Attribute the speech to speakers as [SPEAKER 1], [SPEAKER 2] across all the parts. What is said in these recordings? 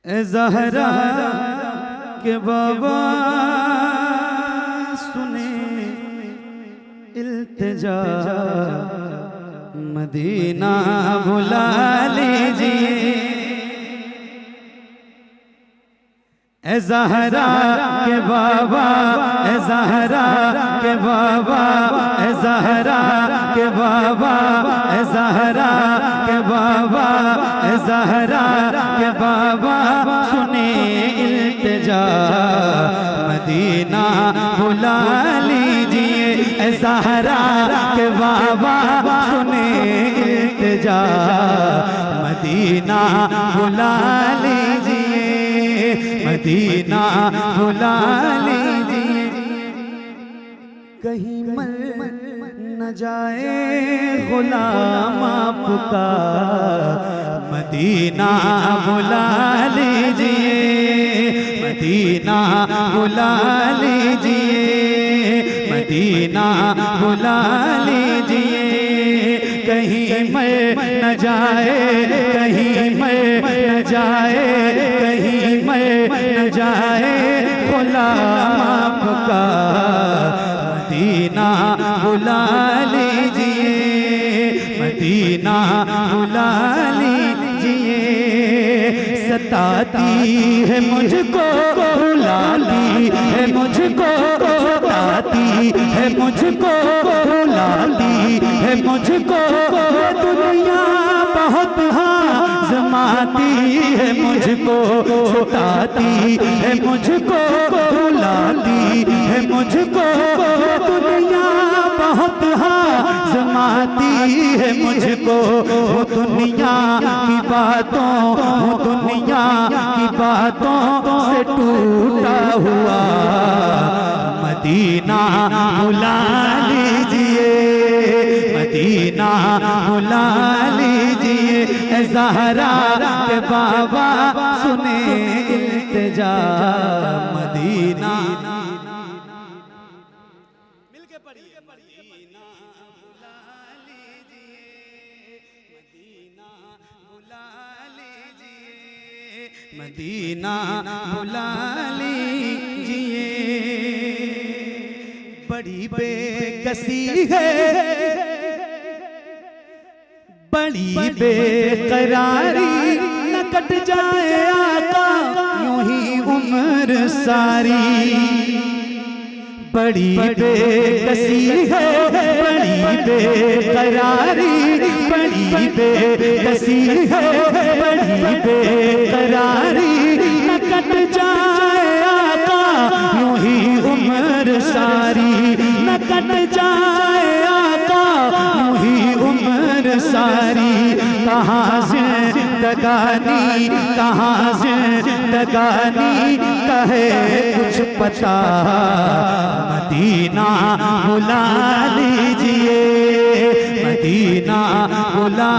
[SPEAKER 1] ए ज़हरा के बाबा सुने इल्तिजा, मदीना बुला लीजिए। ए ज़हरा के बाबा, ए ज़हरा के बाबा, ए ज़हरा के बाबा, ए ज़हरा के बाबा, ए ज़हरा के बाबा सुने इल्तिजा, मदीना बुला लीजिए। ए ज़हरा के बाबा सुने इल्तिजा, मदीना बुला लीजिए, मदीना बुला लीजिए। कहीं मर न जाए गुलाम आपका, मदीना बुला लीजिए, मदीना बुला लीजिए, मदीना बुला लीजिए। कहीं मर न जाए, कहीं मर न जाए, कहीं मर न जाए गुलाम आपका, मदीना बुला लीजिए, मदीना बुला लीजिए। सताती है मुझको, रुलाती है मुझको, सताती है मुझको, रुलाती है मुझको। दुनिया बहुत आज़माती है मुझको, सताती है मुझको, रुलाती है मुझको। दुनिया बहुत आज़माती है मुझको। वो दुनिया की बातों, वो दुनिया की बातों से टूटा हुआ, मदीना बुला लीजिए, मदीना बुला लीजिए। ए ज़हरा के बाबा सुने इल्तिजा, मदीना मिलके पढ़िए, मदीना बुला लीजिए, मदीना बुला लीजिए, मदीना बुला लीजिए। बड़ी बेकसी है, बड़ी बेकरारी, न कट जाए आका यूं ही उम्र सारी। बड़ी बेकसी है, बड़ी बेकरारी, बड़ी बेकसी है, बड़ी बेकरारी, न कट जाए आका यूं ही उम्र सारी, न कट जाए आका यूं ही उम्र सारी। कहाँ जिंदगानी, कहाँ जिंदगानी कहे कुछ पता, मदीना बुला लीजिए, मदीना बुला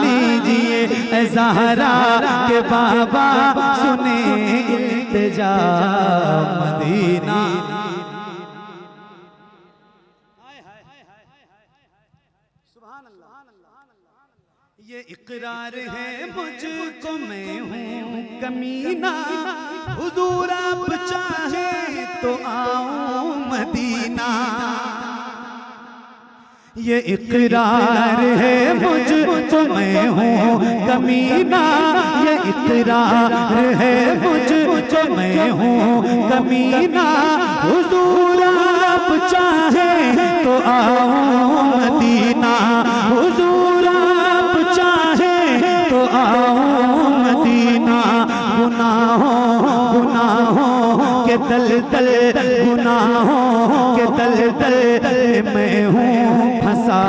[SPEAKER 1] लीजिए। ए ज़हरा के बाबा सुने इल्तिजा, मदीना। ये इकरार है मुझको, मैं हूँ कमीना, हुजूर आप चाहे तो आओ मदीना। ये इकरार है मुझको, मैं हूँ कमीना, ये इकरार है मुझको, मैं हूँ कमीना। हुजूर आप चाहे तो आओ मदीना, हुजूर आप चाहे तो आओ मदीना। गुनाहों के दलदल, गुनाहों के दलदल मैं हूँ फंसा,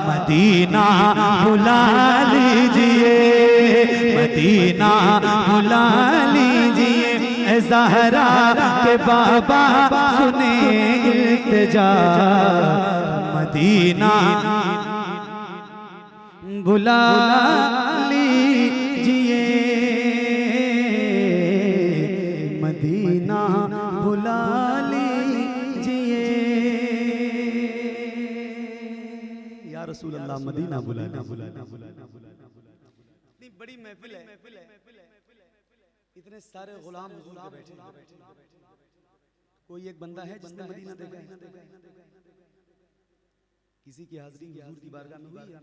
[SPEAKER 1] मदीना बुला लीजिए, मदीना बुला लीजिए। ए ज़हरा के बाबा सुने इल्तिजा, मदीना बुला लीजिए, मदीना बुला लीजिए। या रसूल अल्लाह मदीना बुला, इतनी बड़ी महफिल है। इतने सारे गुलाम हुजूर के बैठे, कोई एक बंदा है जिसने मदीना देखा है? किसी की हाजिरी हुजूर की बारगाह में हुई है?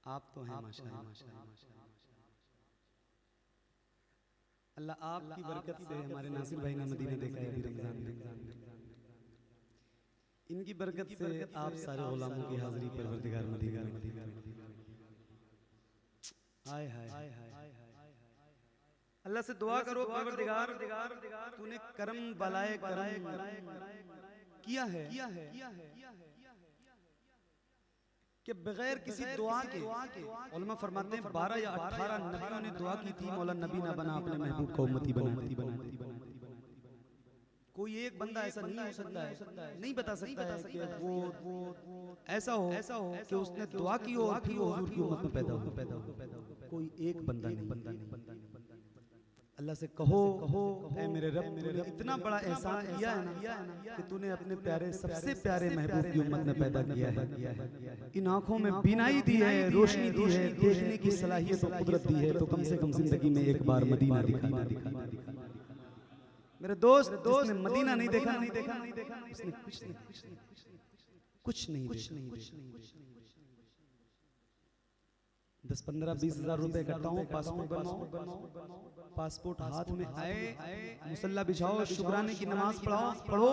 [SPEAKER 1] आप तो हैं माशाअल्लाह। अल्लाह आपकी बरकत से हमारे नासिर भाई ने मदीना देखा है अभी रमजान में। इनकी बरकत से आप सारे गुलामों की हाजिरी परवरदिगार मदीना में। हाय हाय अल्लाह से दुआ करो, परवरदिगार तूने करम बलाए करम किया है कि बगैर किसी दुआ के, उलमा फरमाते हैं 12 या 18 नबियों ने दुआ की थी, मौला नबी ना बना अपने महबूब को उम्मती बना। कोई एक बंदा ऐसा नहीं हो सकता है, नहीं बता सकता है कि वो ऐसा हो कि उसने दुआ की हो और फिर वो हुजूर की उम्मत में पैदा हो। कोई एक बंदा नहीं। अल्लाह से कहो ऐ मेरे रब, तूने इतना बड़ा एहसान किया है ना कि तूने अपने प्यारे सबसे प्यारे महबूब की उम्मत में पैदा किया है। इन आंखों में बीनाई दी है, रोशनी दी है, देखने की सलाहियत और कुदरत दी है, तो कम से कम जिंदगी में एक बार मदीना दिखा। मेरे दोस्त जिसने मदीना नहीं देखा उसने कुछ नहीं देखा। 10, 15, 20 हजार रुपए इकट्ठा हो, पासपोर्ट बनाओ, पासपोर्ट हाथ में आए, मुसल्ला बिछाओ, शुक्राने की नमाज पढ़ो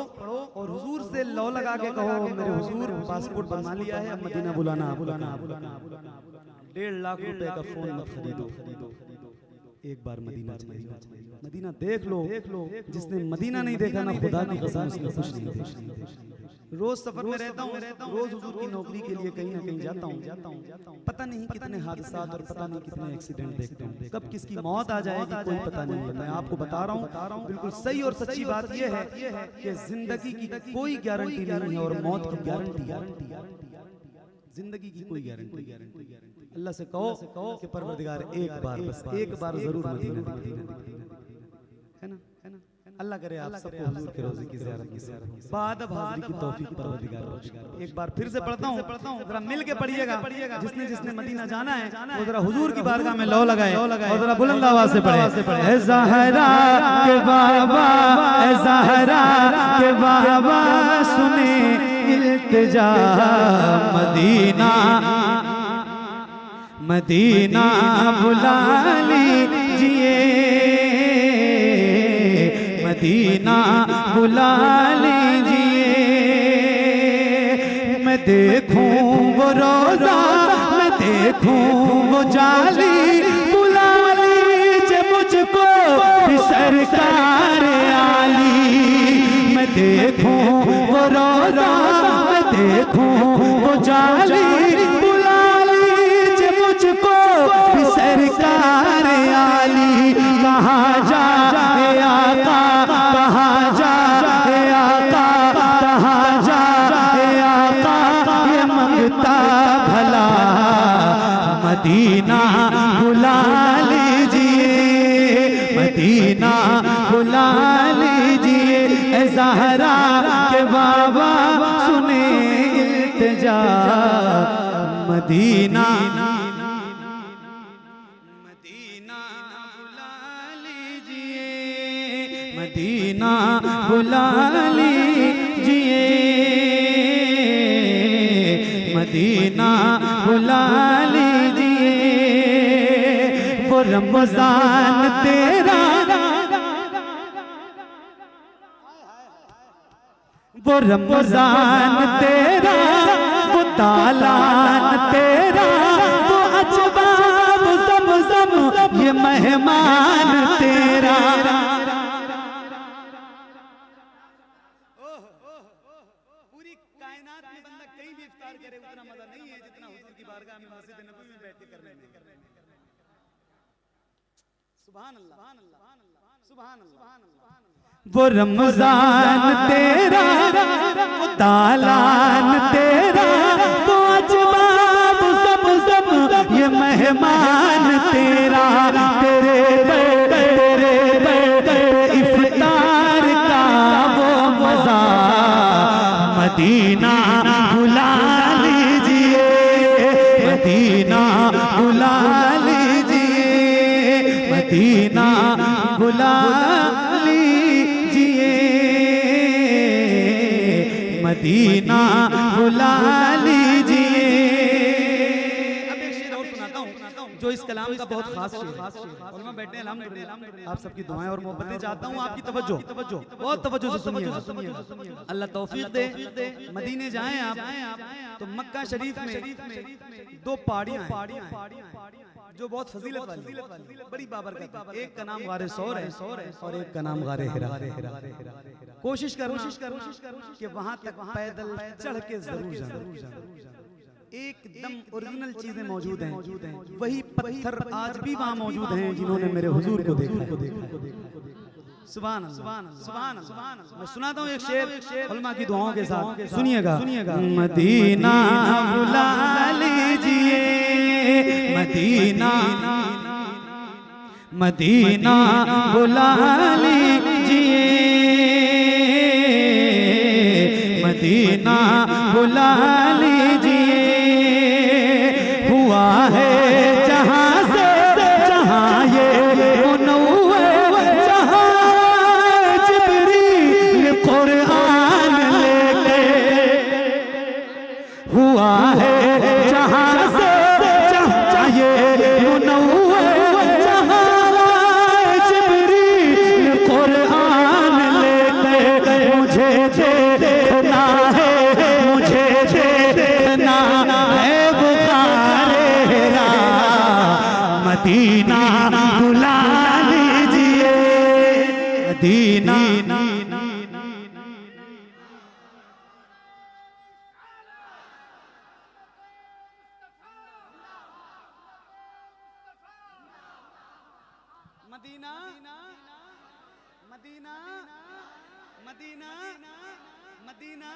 [SPEAKER 1] और हुजूर से लौ लगा के कहो मेरे हुजूर पासपोर्ट बनवा लिया है, अब मदीना बुलाना। 1.5 लाख रुपए का फोन मत खरीदो, एक बार मदीना चाहिए। मदीना देख लो। जिसने मदीना नहीं देखा ना खुदा की कसम उसने कुछ नहीं देखा। रोज सफर में रहता हूँ, रोज हुजूर की नौकरी के लिए कहीं ना कहीं जाता हूँ। पता नहीं कितने हादसात और पता नहीं कितने एक्सीडेंट देखता हूँ, कब किसकी मौत आ जाएगी कोई पता नहीं है। मैं आपको बता रहा हूँ बिल्कुल सही और सच्ची बात यह है कि जिंदगी की कोई गारंटी नहीं है और मौत की गारंटी। जिंदगी की कोई गारंटी। अल्लाह से कहो कि परवरदिगार एक बार जरूर मदीना है ना। अल्लाह करे आप सबको हुजूर के रोज़े की ज़ियारत की बाद हाज़िरी की तौफीक परवरदिगार बख्शे। एक बार फिर से पढ़ता हूँ, जरा मिल के पढ़िएगा। जिसने मदीना जाना है वो जरा हुजूर की बारगाह में लौ लगाए और जरा बुलंद आवाज से पढ़े। ऐ ज़हरा के बाबा, ऐ ज़हरा के बाबा सुने इल्तिजा, मदीना बुला लीजिए, मदीना बुला लीजिए। मैं देखूं वो रोज़ा, मैं देखूं वो जाली, बुला लीजिए मुझको भी सरकार आली। मैं देखूं वो रोज़ा, मैं देखूं वो जाली, भी सरकार आली। कहाँ जा आका, कहाँ जा आका, कहाँ जा आका, ये मंगता भला मदीना बुला लीजिए, मदीना बुला लीजिए। ऐ ज़हरा के बाबा सुने इल्तिजा, मदीना मदीना बुला लीजिए, मदीना बुला लीजिए। वो रमजान तेरा, वो रमजान तेरा, वो तालान तेरा, वो अजवाब ज़मज़म ये मेहमान तेरा। वो रमजान तेरा, वो तालान तेरा, वो अजवाब ज़मज़म ये मेहमान तेरा। तेरे इफ्तार का वो मज़ा मदीना बुला लीजिए, मदीना बुला लीजिए। बुला लीजिए, मदीना बुला लीजिए। अब एक शेर और सुनाता हूँ जो इस कलाम का बहुत खास शेर है। और मैं बैठे अल्हम्दुलिल्लाह, आप सबकी दुआएं और मोहब्बतें चाहता हूँ, आपकी तवज्जो बहुत तवज्जो से सुनिए। अल्लाह तौफीक दे, मदीने जाएं आप तो मक्का शरीफ में दो पहाड़ियां हैं जो बहुत फजीलत वाली, बड़ी बाबरकत। एक का नाम गारे सौर है और एक का नाम गारे हिरा। कोशिश करना कि वहां तक पैदल चढ़ के जरूर जाना। एकदम ओरिजिनल चीजें मौजूद हैं, वही पत्थर आज भी वहां मौजूद हैं जिन्होंने मेरे हुजूर को देखा। सुभान सुभान। मैं सुनाता हूँ एक शेर उलमा की दुआओं के साथ, सुनिएगा। मदीना बुला लीजिए, मदीना मदीना बुला लीजिए, मदीना बुला लीजिए। हुआ है जहां से जहां ये मुनव्वर, जहां जिब्रील कुरान लेके। हुआ है जहां से जहां ये मुनव्वर, जहां जिब्रील कुरान लेके। मुझे देखना है, मुझे देखना है बुखारे हिरा, मदीना बुला लीजिए, मदीना। मदीना मदीना मदीना मदीना,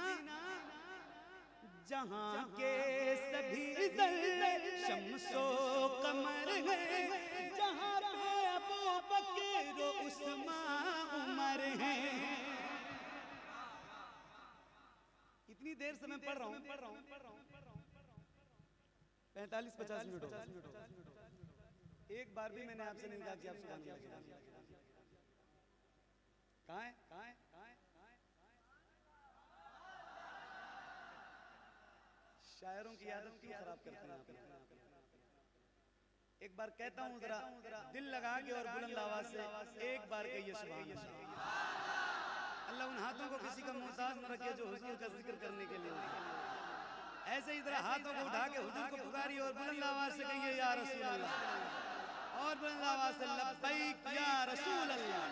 [SPEAKER 1] जहां के सभी ज़र्रे शम्सो कमर है, जहां पे अबू बकर उस्मान उमर है। इतनी देर से मैं पढ़ रहा हूँ, 45-50 मिनट हो गए। एक बार भी मैंने आपसे नहीं कहा कि आप सुभान अल्लाह। कहाँ है? शायरों की आदत क्यों खराब करते हैं आप? एक बार कहता हूँ जरा दिल लगा के और बुलंद आवाज से एक बार कहिए सुभान अल्लाह। अल्लाह उन हाथों को किसी का मोहताज न रखे जो हुजूर का जिक्र करने के लिए। ऐसे ही जरा हाथों को उठा के हुजूर को पुकारिए और बुलंद आवाज से कहिए या रसूल अल्लाह, और बुलंद आवाज से लब्बैक या रसूल अल्लाह,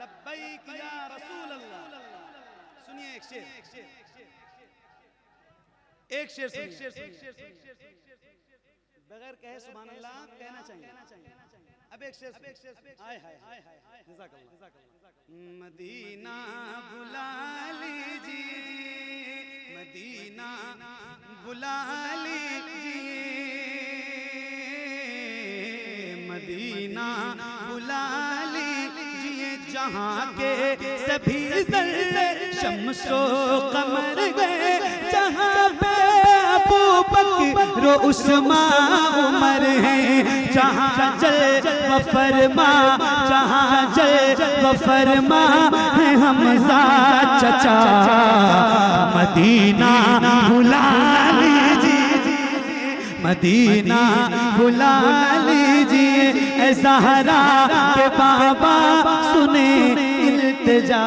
[SPEAKER 1] लब्बैक या रसूल अल्लाह। सुनिए एक शेर बगैर कहे सुभान अल्लाह कहना चाहिए। अब एक शेर हाय हाय मदीना बुला लीजिए, मदीना बुला लीजिए, मदीना बुला लीजिए। जहां के सभी ज़र्रे शम्सो कमर गए, जहां पे अबू बकर उस्मान उमर है, जहां जल व फरमा, जहां जल व फरमा है हमजा चचा। मदीना बुला लीजिए, मदीना बुला लीजिए। ऐ ज़हरा के बाबा सुने इल्तिजा,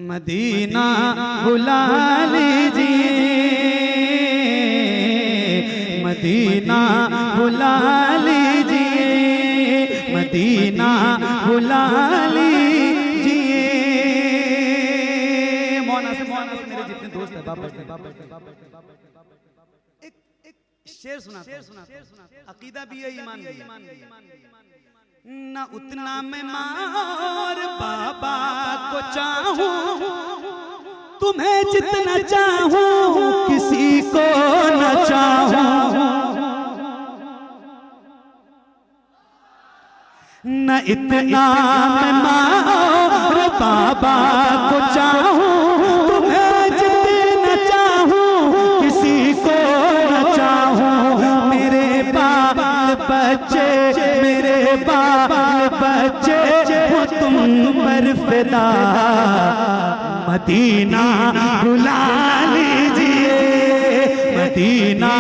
[SPEAKER 1] मदीना बुला लीजिए, मदीना बुला लीजिए, मदीना बुला लीजिए। मौना से मेरे जितने दोस्त हैं एक शेर सुना, अकीदा भी है, ईमान भी है। न उतना मैं मार बाबा को चाहूं, तुम्हें जितना चाहूं किसी को न चाहूं। न इतना मैं मार बाबा को चाहूं, तुम्हें जितना चाहूं किसी को न चाहूं। मेरे बाल बच्चे इब्तिदा, मदीना बुला लीजिए मदीना।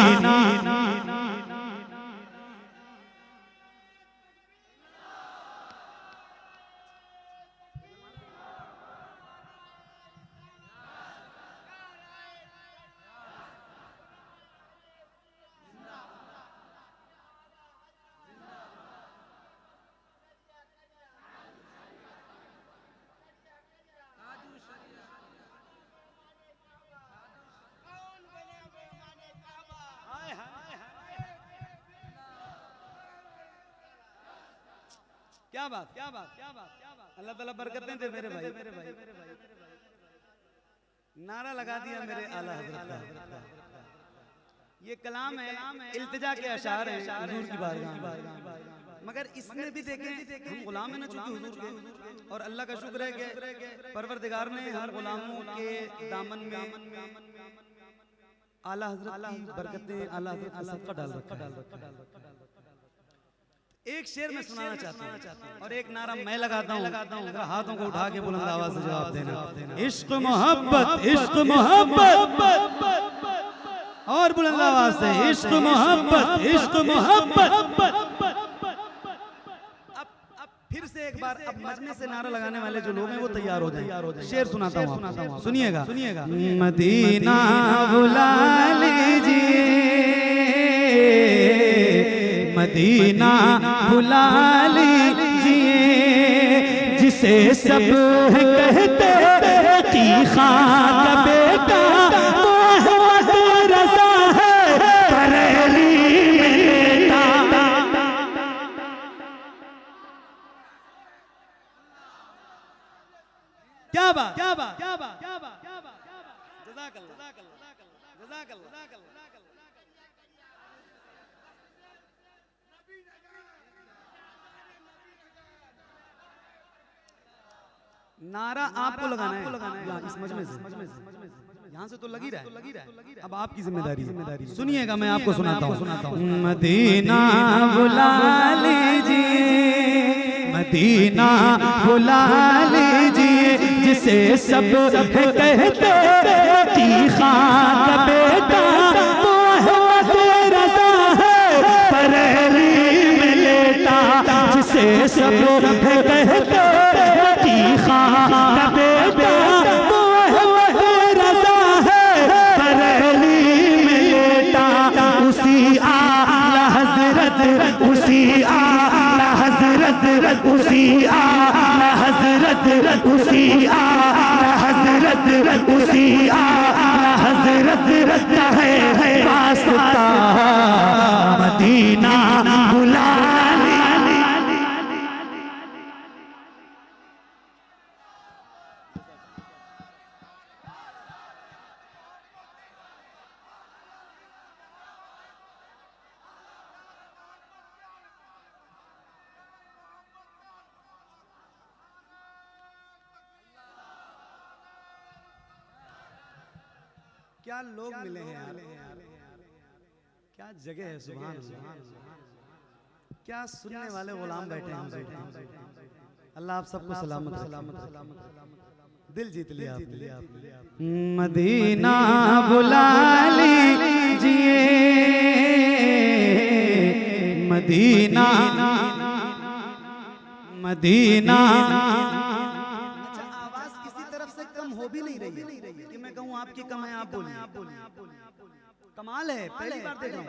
[SPEAKER 1] क्या बात, क्या बात, क्या बात, क्या बात। अल्लाह ताला बरकतें दे मेरे भाई। नारा लगा दिया मेरे आला हज़रत का। ये कलाम है, इल्तिजा के अशार हैं हुजूर की बारगाह में। मगर इसमें भी देखें, हम गुलाम हैं ना चूंकि हुजूर के, और अल्लाह का शुक्र है कि परवरदिगार ने हर गुलामों के दामन में आला हज़रत की बरकतें, आला हज़रत का सदका डाल रखा। एक शेर में सुनाना चाहता हूँ और एक नारा मैं लगाता हूँ। हाथों को उठा के बुलंद आवाज से जवाब देना। इश्क मोहब्बत, इश्क मोहब्बत, और बुलंद आवाज से इश्क मोहब्बत, इश्क मोहब्बत। अब फिर से एक बार, अब मजमे से नारा लगाने वाले जो लोग हैं वो तैयार हो जाएं। शेर सुनाता हूँ, सुनिएगा। मदीना बुला लीजिए मदीना बुला लीजिए, जिसे सब कहते की खां का बेटा मोहम्मद रज़ा है बरेली में लेटा। क्या बात, क्या बात, क्या बात, क्या बात, क्या बात। जज़ाकल्लाह, जज़ाकल्लाह। नारा आपको लगाना है इस मजमे से, यहाँ से तो लगी रहा है। अब आपकी जिम्मेदारी। सुनिएगा, मैं आपको सुनाता हूँ। मदीना बुला लीजिए मदीना बुला लीजिए, जिसे सब कहते की खां का बेटा मोहम्मद रज़ा है बरेली में लेटा। जिसे सब कहते की खां का बेटा मोहम्मद रज़ा है बरेली में लेटा। उसी आला हज़रत, उसी आला हज़रत, उसी आला हज़रत, उसी आला हज़रत, उसी आला हज़रत का है वास्ता मदीना बुला क्या लोग मिले हैं यार, क्या जगह है। सुभान अल्लाह, क्या सुनने वाले गुलाम बैठे हैं। अल्लाह आप सबको सलामत सलामत दिल जीत लिया आपने। मदीना बुला लीजिए मदीना मदीना। अच्छा, आवाज किसी तरफ से कम हो भी नहीं रही है कि मैं कहूँ आपकी कम है, आप बोलिए। कमाल है, पहली बार देख रहा हूँ,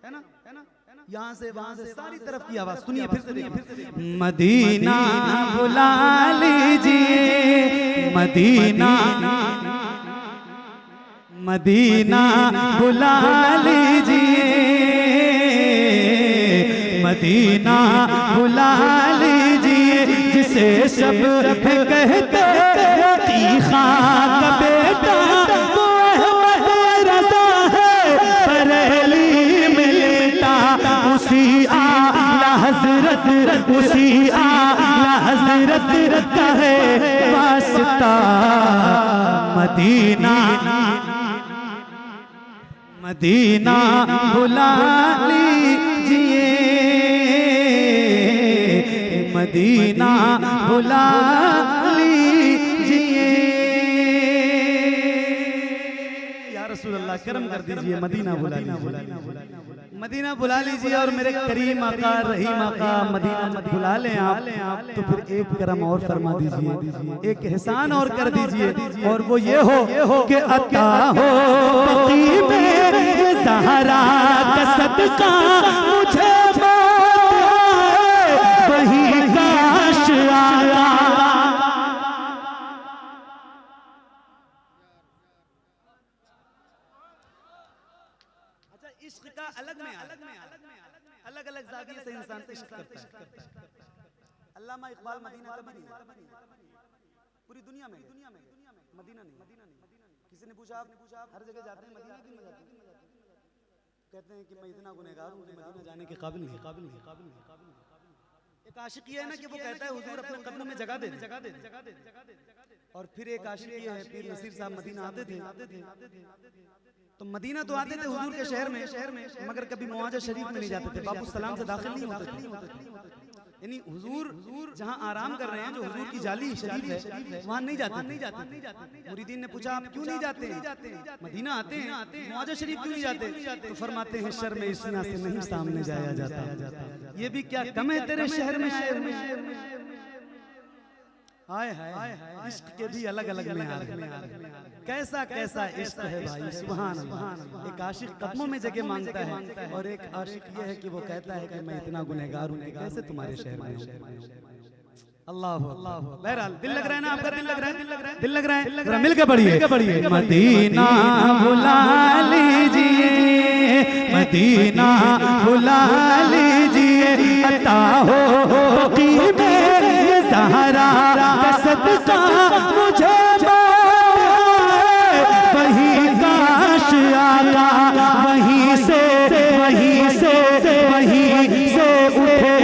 [SPEAKER 1] है ना, है ना। यहाँ से वहाँ से सारी तरफ की आवाज सुनिए, फिर से देखिए। मदीना बुला लीजिए मदीना मदीना बुला लीजिए मदीना बुला लीजिए, जिसे सब कहते की खां का बेटा मोहम्मद रज़ा है बरेली में लेटा। उसी आला हज़रत, उसी आला हज़रत का है वास्ता मदीना मदीना बुला लीजिए मदीना बुला रसूल अल्लाह करम कर दीजिए, मदीना बुला लीजिए, मदीना बुला लीजिए। और मेरे करीम आका रहीम आका मदीना मत बुला लें आप तो फिर एक करम और फरमा दीजिए, एक एहसान और कर दीजिए, और वो ये हो कि अता हो ज़हरा का सदका मुझे वही काश आया। अच्छा, इश्क का अलग अलग ज़ाविये से इंसान इश्क करता है। अल्लामा इकबाल मदीना कभी नहीं, पूरी दुनिया में मदीना नहीं। किसी ने पूछा, आप हर जगह जाते हैं, मदीना क्यों नहीं जाते? कहते हैं कि मैं इतना गुनहगार हूँ कि मदीना जाने के काबिल नहीं। एक आशिक ये है ना कि वो कहता है हुजूर अपने कदमों में जगह दे। और फिर एक आशिक ये है, पीर नसीर साहब मदीना आते थे, तो मदीना तो आते थे हुजूर के शहर में, मगर कभी मुआजा शरीफ में नहीं जाते थे, बाबू सलाम से दाखिल नहीं होते थे। यानी हुजूर जहाँ आराम कर रहे हैं, जो हुजूर की जाली शरीफ है, वहाँ नहीं जाते। मुरीदीन ने पूछा, आप क्यों नहीं जाते हैं? मदीना आते हैं, मुआजा शरीफ क्यों नहीं जाते? तो फरमाते हैं, शर्म इस यहाँ से नहीं सामने जाया जाता। ये भी क्या कम है तेरे शहर में आए हुए। हाय हाय, इश्क के भी अलग अलग मेयार हैं। कैसा कैसा इश्क है भाई, सुभान अल्लाह। एक आशिक कदमों में जगह मांगता है, और एक आशिक ये है कि वो कहता है कि मैं इतना गुनहगार हूँ कि कैसे तुम्हारे शहर में हूँ। अल्लाह अल्लाह। बहरहाल दिल लग रहा है ना आपका? दिल लग रहा है, दिल लग रहा है, मिल के पढ़िए। मदीना बुला लीजिए, मदीना बुला लीजिए, अता हो ज़हरा का सदका मुझे वही काश आका, वहीं से उठे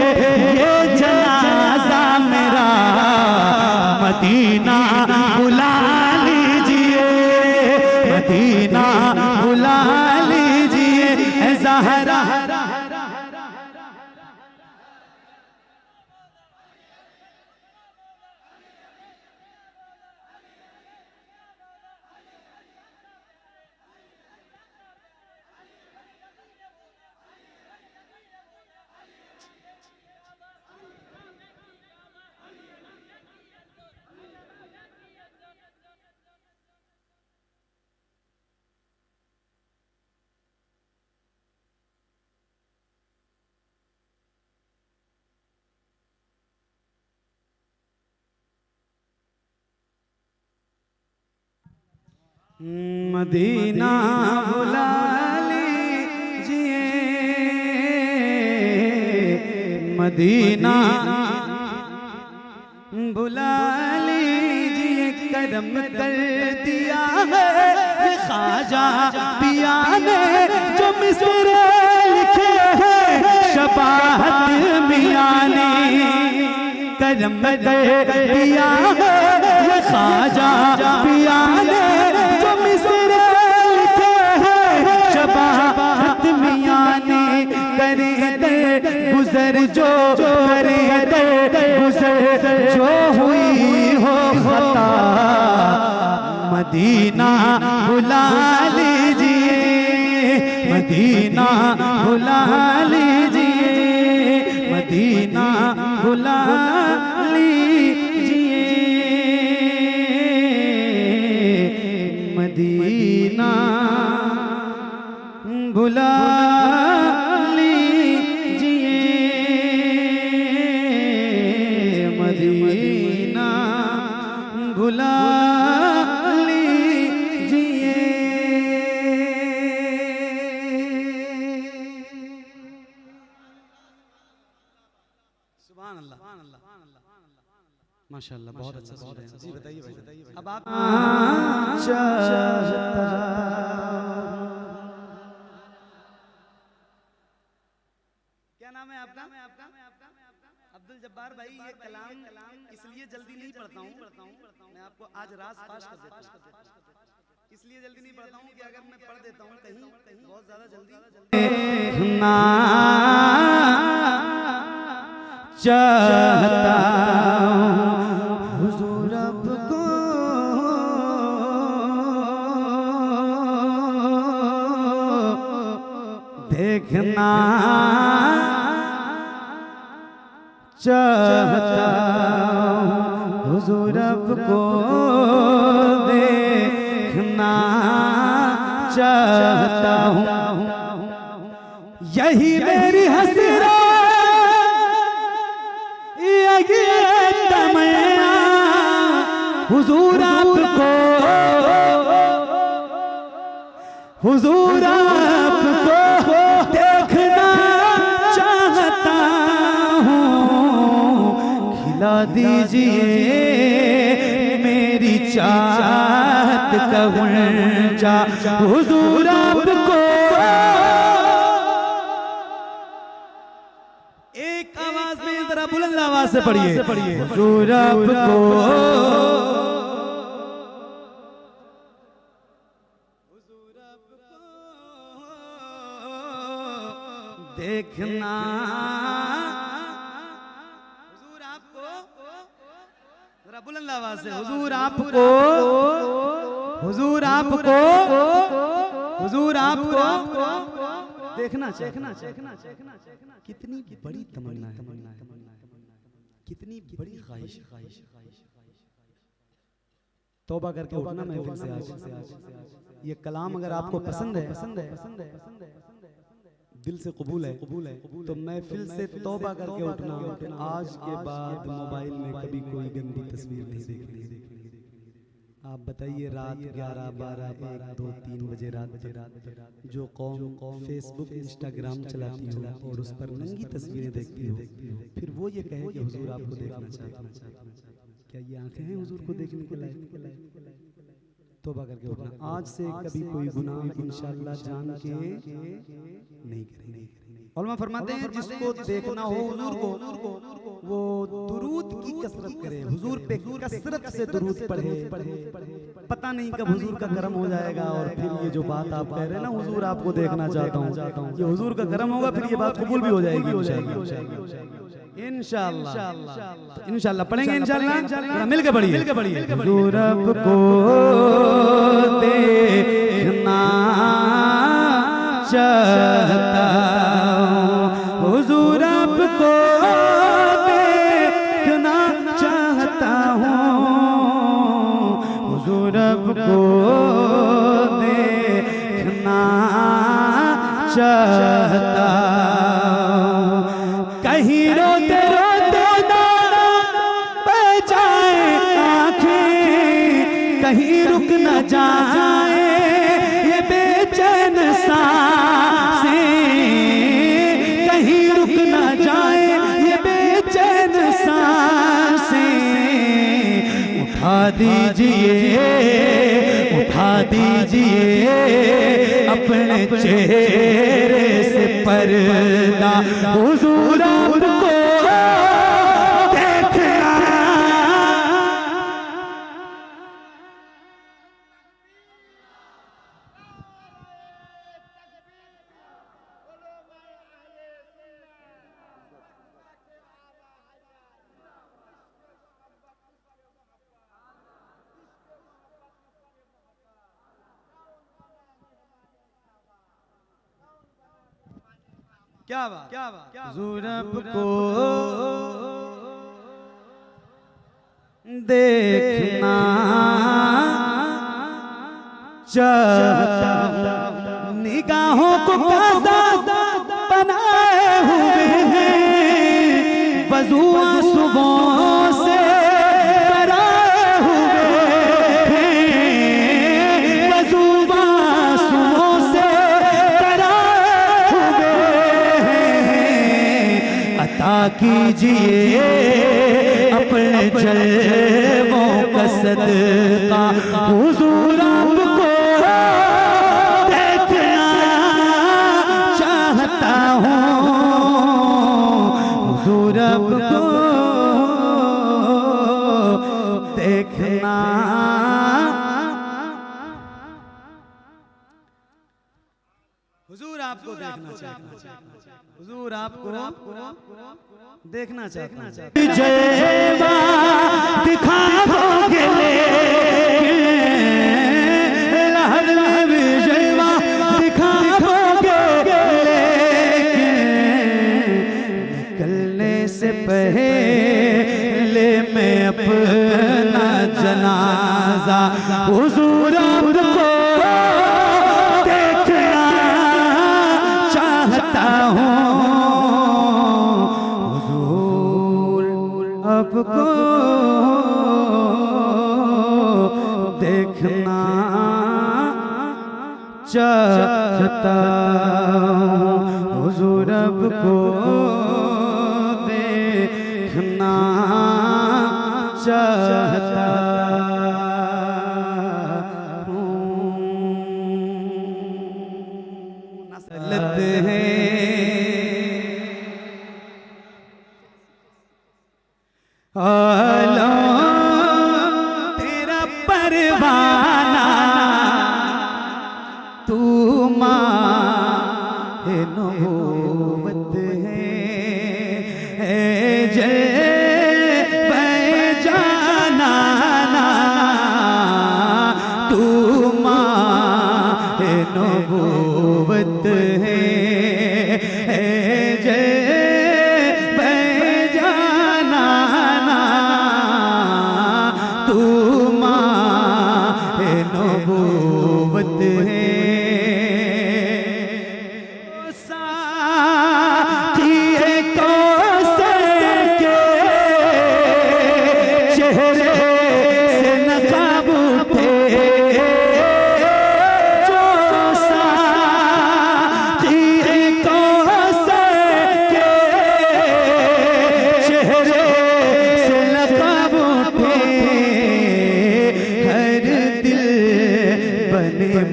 [SPEAKER 1] ये जनाजा मेरा। मदीना बुला लीजिए, मदीना बुला लीजिए ज़हरा। मदीना बुला लीजिए, मदीना बुला लीजिए, करम कर दिया है ये ख्वाजा पिया ने, जो मिसरे लिखे हैं शबाहत मियां ने। करम कर दिया है ये ख्वाजा पिया ने, जो मिसरे लिखे हैं शबाहत मियां ने। करे दे गुजर जो, करे दे गुजर जो हुई हो खता, मदीना बुला लीजिए, मदीना बुला लीजिए, मदीना बुला लीजिए, मदीना बुला लीजिए, मदीना बुला लीजिए। सुभान अल्लाह, माशाअल्लाह, बहुत अच्छा सुन रहे हैं। जी बताइए भाई, अब आप क्या नाम है आपका? अब्दुल जब्बार भाई, ये कलाम इसलिए जल्दी नहीं पढ़ता हूँ, मैं आपको आज राज पाश कर देता हूँ। इसलिए जल्दी नहीं पढ़ता हूँ कि अगर मैं पढ़ देता हूँ कहीं बहुत ज्यादा जल्दी ना चाहता हुजूर अब को देखना चाहता हूँ हुजूर आपको देखना चाहता हूँ, यही मेरी हसरत यही तमन्ना हुजूर आपको देखना चाहता हूँ, खिला दीजिए मेरी चाहत का गुंजा हुजूर आपको। एक आवाज में जरा बुलंद आवाज से पढ़िए, हुजूर आपको देखना, हुजूर आपको जरा बुलंद आवाज से, हुजूर आपको देखना कितनी बड़ी तमन्ना है, कितनी बड़ी ख्वाहिश। तौबा करके उठना महफिल से आज। ये कलाम अगर आपको पसंद है, दिल से कबूल है तो महफिल से तौबा करके उठना। आज के बाद मोबाइल में कभी कोई गंदी तस्वीर नहीं देखनी। आप बताइए रात 11, 12, 1, 2, 3 बजे रात जो कौम फेसबुक इंस्टाग्राम चलाती हो और उस पर नंगी तस्वीरें देखती हो, फिर वो ये कहे कि हुजूर आपको देखना चाहता हूं, क्या ये आंखें हैं हुजूर को देखने के लायक? तौबा करके उठना। आज से कभी कोई गुनाह इंशाअल्लाह जान के नहीं करेंगे। उलमा फरमाते हैं जिसको देखना हो हुजूर को वो दुरूद की कसरत करे, हुजूर पे कसरत से दुरूद पढ़े। पता नहीं कब हुजूर का करम हो जाएगा और फिर ये जो बात आप कह रहे हैं ना हुजूर आपको देखना चाहता हूँ, ये हुजूर का करम होगा, फिर ये बात कबूल भी हो जाएगी इंशाअल्लाह। पढ़ेंगे इंशाअल्लाह, मिलके पढ़िए। हुजूर आपको देखना चाहता हूँ, हुजूर आपको देखना चाहता हूँ, हुजूर आपको देखना चाहता हूँ। कहीं रोते रोते ना बह जाए आँखें, कहीं रुक न जाए ये बेचैन सांसें, कहीं रुक न जाए ये बेचैन सांसें। उठा दीजिए अपने चेहरे से पर्दा, हुजूर आपको देखना। क्या बात हुजूर आपको देखना चाहता हूं, निगाहों को काज़ा बनाए हुए हैं, वज़ू आंसुओं से कराए हुए हैं, वज़ू आंसुओं से कराए हुए हैं। अता कीजिए अपने जलवों का सदका, हुजूर आपको देखना चाहता हूँ, हुजूर आपको देखना। हुजूर आपको देखना चाहता हूँ, हुजूर आपको देखना चाहता हूँ। जलवा दिखा दोगे लहर में भी जलवा दिखा दोगे हुजूर आपको देखना चाहता हूँ, हुजूर आपको देखना चाहता हूँ, हुजूर आपको देखना चाहता हूँ। नसलत है आला तेरा परवाना, तू माहे नबूवत है जय जाना, तू माहे नबूवत है जय जाना, तू माहे नबूवत है।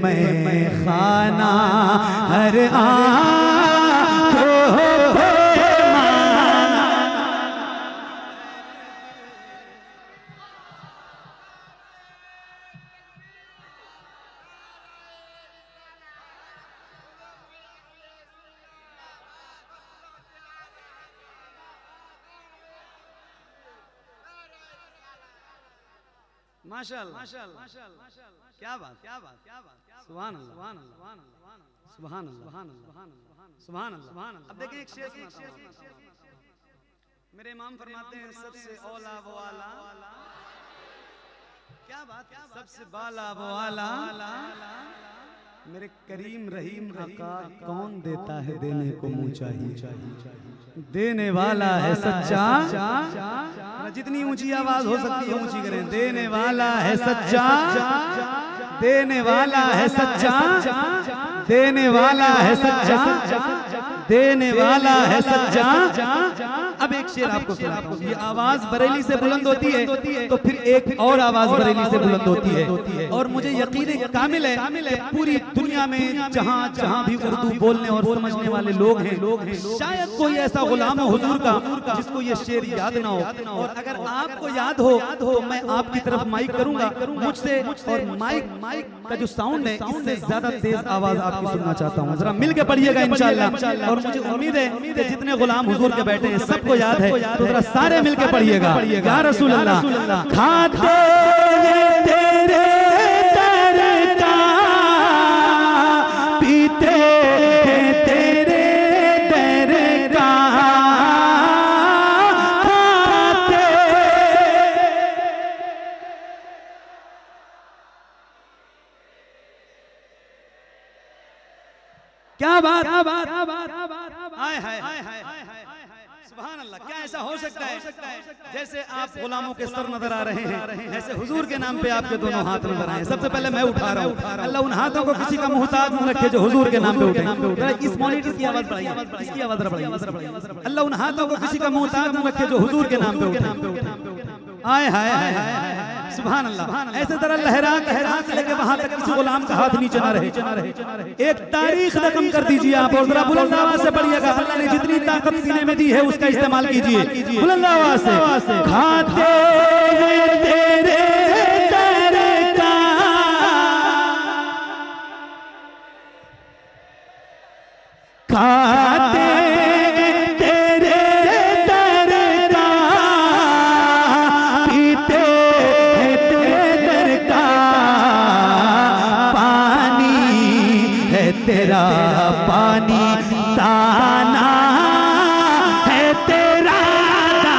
[SPEAKER 1] मैं खाना हर आँखों पे माना, माशाअल्लाह क्या बात सुभान अल्लाह सुभान अल्लाह सुभान अल्लाह। अब देखिए एक शेर सुनाता हूं। मेरे इमाम फरमाते हैं सबसे औला वो आला, क्या बात सबसे बाला वो आला, मेरे करीम रहीम आका कौन देता है देने को मुँह चाहिए, देने वाला है सच्चा, जितनी ऊंची आवाज हो सकती है ऊंची करें, देने वाला है सच्चा, देने वाला है सच्चा, देने वाला है सच्चा, देने वाला है सच्चा। अब एक शेर आपको सुनाता हूं। ये आवाज बरेली से बुलंद होती है तो फिर एक और आवाज बरेली से बुलंद होती है, और मुझे यकीन कामिल है कि पूरी दुनिया में जहां जहां भी उर्दू बोलने और समझने वाले लोग हैं, शायद कोई ऐसा गुलाम हो हुजूर का जिसको ये शेर याद ना हो, और अगर आपको याद हो तो मैं आपकी तरफ माइक करूंगा मुझसे, और माइक का जो साउंड है इससे ज्यादा तेज आवाज आपकी सुनना चाहता हूँ। जरा मिल के पढ़िएगा इंशाअल्लाह, और मुझे उम्मीद है कि जितने गुलाम हुजूर के बैठे हैं सबको याद है, तो जरा सारे मिल के पढ़िएगा या रसूल अल्लाह। खाते तेरे दर का, पीते तेरे दर का, खाते क्या बात हाय हाय सुभान अल्लाह। क्या ऐसा हो सकता है जैसे आप गुलामों के सर नजर आ रहे हैं, ऐसे हुजूर के नाम पे आपके दोनों हाथ नजर आए। सबसे पहले मैं उठा रहा हूँ, अल्लाह उन हाथों को किसी का मुहताज न रखे जो हुजूर के नाम पे उठे। इस मॉनिटर की आवाज बढ़ाइए, इसकी आवाज बढ़ाइए। अल्लाह उन हाथों को किसी का मुहताज न रखे जो हुजूर के नाम पे उठे। आए हाय हाय सुभान अल्लाह। ऐसे तरह लहरा से लेके वहां तक किसी गुलाम का हाथ नीचे ना रहे। एक तारीख रकम कर दीजिए आप, और जरा बुलंद आवाज से पढ़िएगा। अल्लाह ने जितनी ताकत सीने में दी है उसका इस्तेमाल कीजिए बुलंद आवाज से। खाते हैं तेरे दर का, खाते तेरे दर का, पीते तेरे दर का, पानी है तेरा पानी, ताना है तेरा दाना।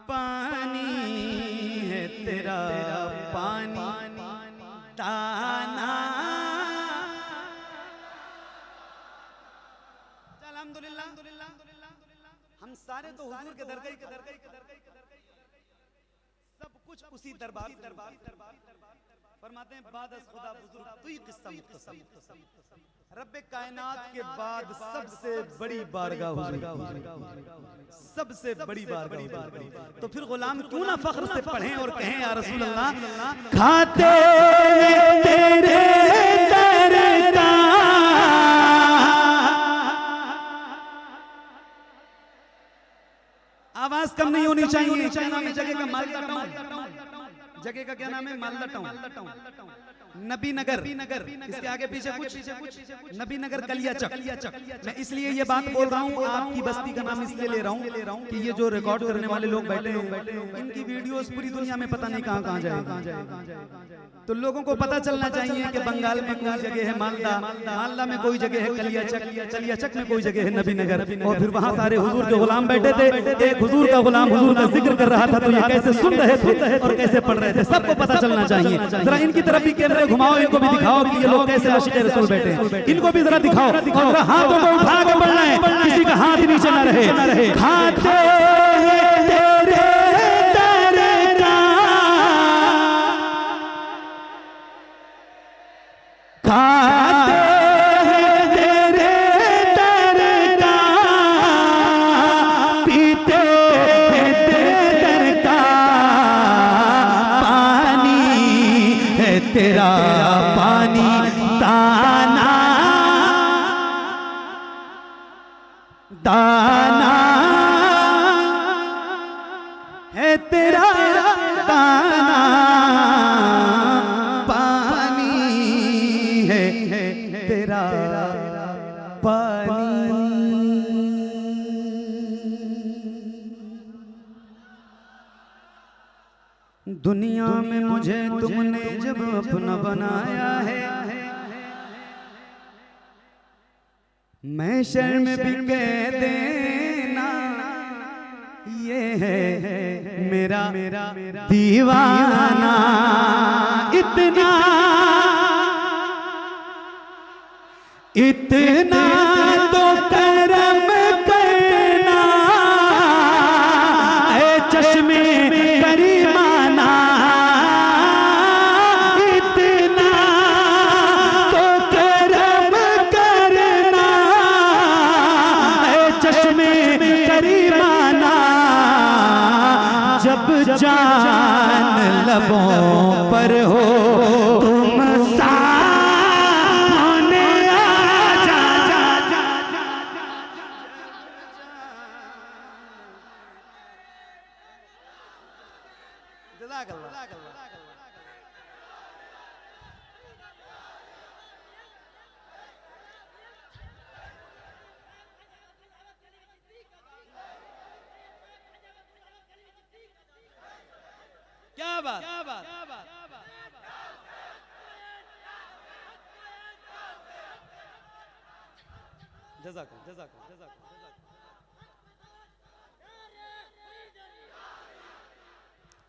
[SPEAKER 1] पानी है तेरा पानी ताना। अल्हम्दुलिल्लाह हम सारे तो हुजूर के दरगाह सब कुछ उसी दरबार फरमाते हैं बादस खुदा बुजुर्ग तू ही किस्सा मुख्तसम रब्बे कायनात के बाद सबसे बड़ी बारगाह हुजूर, सबसे बड़ी बारगाह। तो फिर गुलाम क्यों ना फख्र से पढ़ें और कहें या रसूल अल्लाह खाते तेरे दर का आवाज कम नहीं होनी चाहिए। क्या नाम है जगह का? मालदा टाउन। जगह का क्या नाम है? मालदा टाउन, नबी नगर। इसके आगे पीछे कुछ नबी नगर कलियाचक। मैं इसलिए ये बात बोल रहा हूँ, आपकी बस्ती का नाम इसलिए ले रहा हूँ कि ये जो रिकॉर्ड करने वाले लोग बैठे हैं इनकी वीडियोस पूरी दुनिया में पता नहीं कहाँ कहाँ जाएगी। तो लोगों को पता चलना चाहिए कि बंगाल में कोई जगह है मालदा, मालदा में कोई जगह है कलियाचक, कलियाचक में कोई जगह है नबी नगर। और फिर वहाँ सारे हुजूर के गुलाम बैठे थे। एक हुजूर का गुलाम हुजूर का जिक्र कर रहा था, तो ये कैसे सुन रहे थे और कैसे पढ़ रहे थे सबको पता चलना चाहिए। जरा इनकी तरफ भी कैमरे घुमाओ, इनको भी दिखाओ कि ये लोग कैसे आशिक़ रसूल बैठे हैं। इनको भी जरा दिखाओ और जरा हाथों को उठा के पढ़ना है, किसी का हाथ नीचे न रहे। खाते तेरे दर का, खाते तेरे दर का, पीते तेरे दर का पानी है तेरा पानी ताना दाना है तेरा दाना पानी है तेरा पानी। दुनिया में मुझे तुमने जब अपना बनाया है, मैं शर्म भी कह देना ये है मेरा दीवाना। इतना इतना तो करम करना ऐ चश्मे करीमाना। इतना तो करम करना ऐ चश्मे करीमाना। जब जान लबों पर हो तुम सामने आ जा। क्या बात, क्या बात, जज़ाकल्लाह, जज़ाकल्लाह।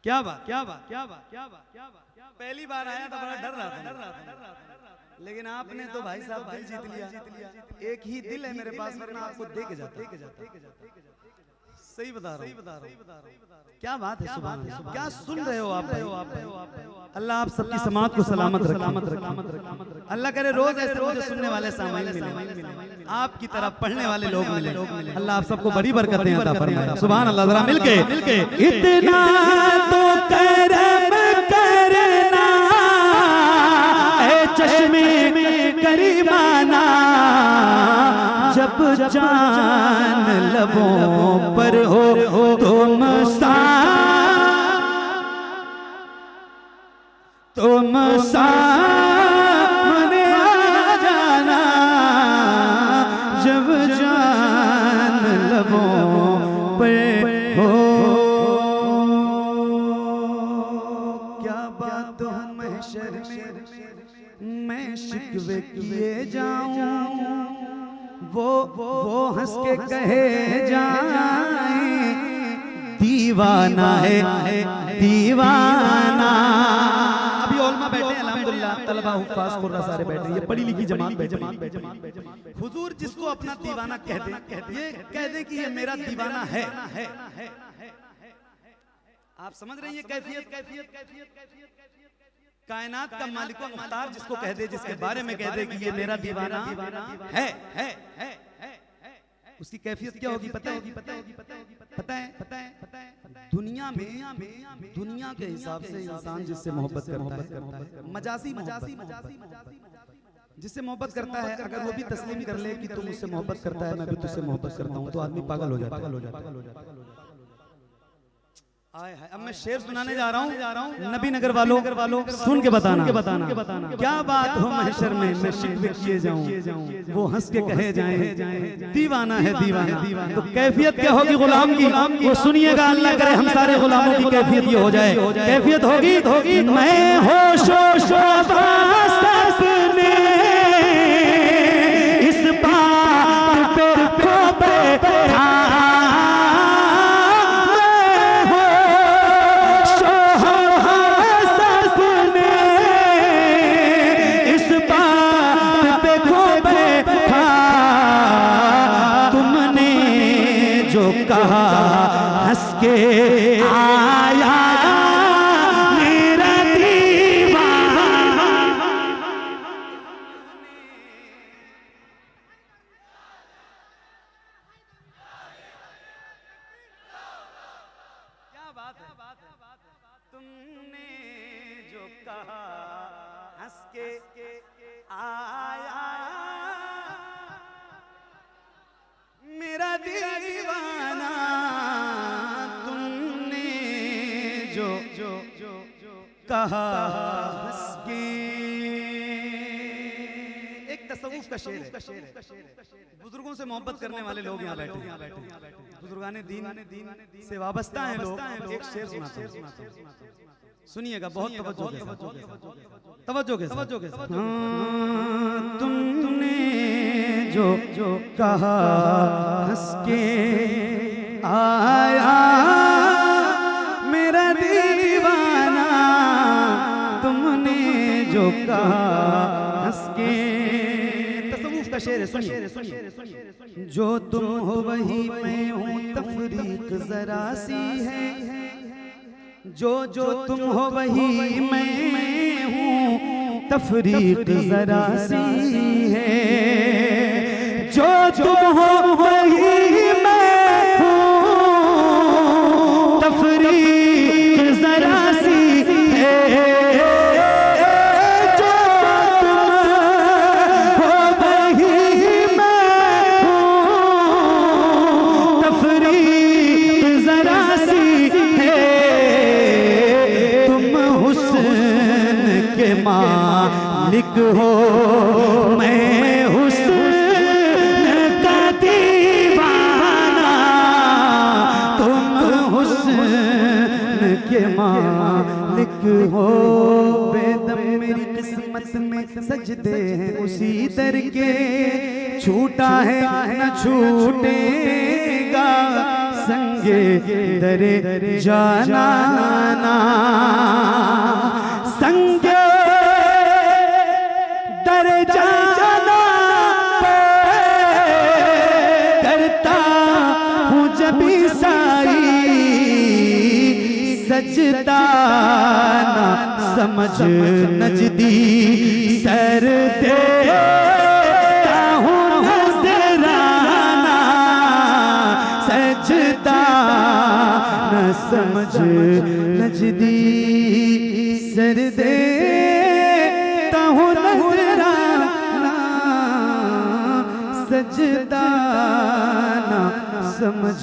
[SPEAKER 1] क्या बात, क्या बात, क्या बात, क्या बात, क्या बात। पहली बार आया था, बड़ा डर रहा था, लेकिन आपने तो भाई साहब दिल जीत लिया। एक ही दिल है मेरे पास, वरना आपको दे के जाता। सही बता रहा हूँ। क्या बात है, सुभान अल्लाह। क्या सुन रहे हो आप? अल्लाह आप सबकी समात को सलामत रखे। अल्लाह करे रोज ऐसे मुझे सुनने वाले सामाइन मिले, आपकी तरफ पढ़ने वाले लोग मिले। अल्लाह आप सबको बड़ी बरकतें अता फरमाए। सुभान अल्लाह। जरा मिलके इतना तो करम करना ऐ चश्मे करीमाना। जब जान लबों पर हो तुम सामने आ जाना। जब जान लबों पर हो। क्या बात हो महशर में मैं शिकवे किए जाऊं, वो हंस के कहे जाए दीवाना है दीवाना। अभी ओलमा बैठे हैं अल्हम्दुलिल्लाह, तलबा हुफ्फाज कुर्रा सारे बैठे, ये पढ़ी लिखी जमात बैठे। हुजूर जिसको अपना दीवाना कह दे, ये कह दे कि ये मेरा दीवाना है। आप समझ रहे हैं ये कैफियत? कायनात का मालिक व मुख्तार जिसको कह दे, जिसके बारे में कह दे कि ये मेरा दीवाना है, उसकी कैफियत क्या होगी पता है? दुनिया में दुनिया के हिसाब से इंसान जिससे मोहब्बत करता है, मजाजी जिससे मोहब्बत करता है, अगर वो भी तस्लीम कर ले कि तुम मुझसे मोहब्बत करता है, मैं भी तुझसे मोहब्बत करता हूँ, तो आदमी पागल हो जाता है। अब मैं शेर सुनाने जा रहा हूँ, नबी नगर वालों सुन के बताना क्या बात हो महशर में मैं शिकवे किए जाऊं, वो हंस के कहे जाएं दीवाना है दीवाना। तो कैफियत क्या होगी गुलाम की, वो सुनिएगा। अल्लाह करे हम सारे गुलामों की कैफियत ये हो जाए। कैफियत होगी मैं होशो सपने इस बात पे कहा हंस के आया मेरा दीवाना। क्या बात है, तुमने जो कहा हंस के आया मेरा दीवाना, तुमने जो कहा हंस के। एक तसव्वुफ का शेर है, बुजुर्गों से मोहब्बत करने वाले लोग यहाँ बैठे हैं, बुजुर्गाने दीन से वाबस्ता हैं लोग। एक शेर सुनाते हैं, सुनिएगा बहुत तवज्जो के साथ। तुमने जो कहा हंस के आया मेरा दीवाना, तुमने जो कहा हंस के। तसव्वुफ का शेर है, सुनिए। जो तुम हो वही मैं हूँ, तफरीक जरा सी है, जो तुम हो वही मैं हूँ, तफरीक जरा सी है। जो तुम हो वही मैं हूँ, तफरीक जरा सी है। जो तुम हो वही मैं हूँ, तफरीक जरा सी है। के मालिक हो, मैं हुस्न का दीवाना, तुम हुस्न के मालिक हो। बेदम मेरी किस्मत में सजदे हैं उसी दर के, छूटा है न छूटेगा संगे दरे जाना, संगे दर जाना करता हूँ जब साई सजदा ना समझ नजदी सर देता हूँ नजराना, सजदा न समझ नजदी सर देता हूँ नजराना, सजदा ना समझ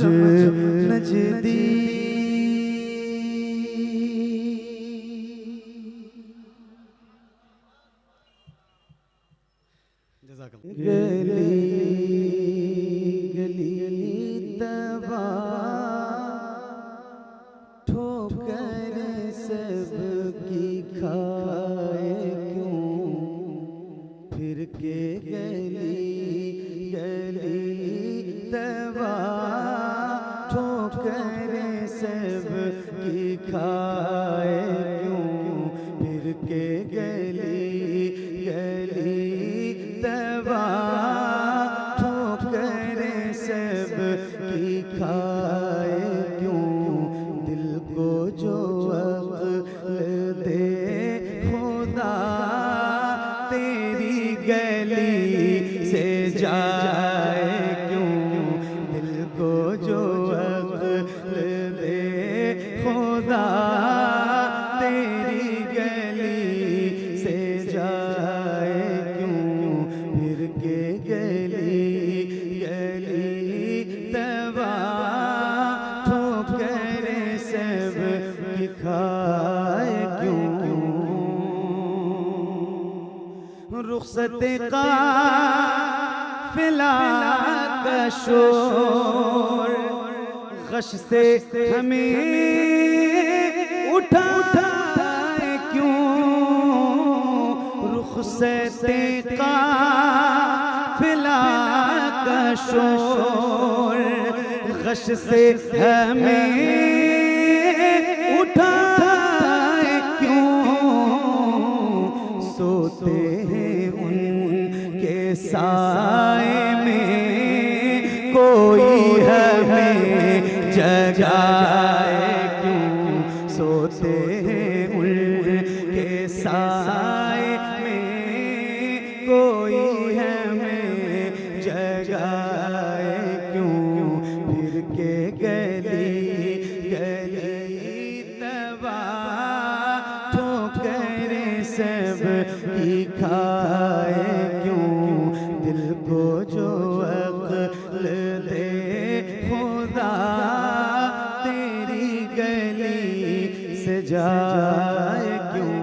[SPEAKER 1] नजदी। गली गली दबा ठोकर सबकी खा के गली गली दवा ठोकरें सब की खाए क्यों, फिर के गली गली दवा ठोकरें सब की खाए क्यों, दिल को जो अक्ल दे खुदा तेरी गली से जाए क्यों, दिल को जो अक्ल दे खुदा तेरी गली से जाए क्यों, फिर के गली गली दवा ठोकरें सब की खाए क्यों। रुखसते काफिला का शोर गश से हमें उठाए क्यों, रुखसते काफिला का शोर गश से हमें उठाए क्यों, सोते हैं उनके साए में कोई हमें जगाए क्यों, सोते हैं उनके साए में कोई हमें जगाए क्यों, फिर के गली गली दवा ठोकरें सब की खाए क्यों, दिल को जो अक्ल दे खुदा तेरी गली से जाए क्यों।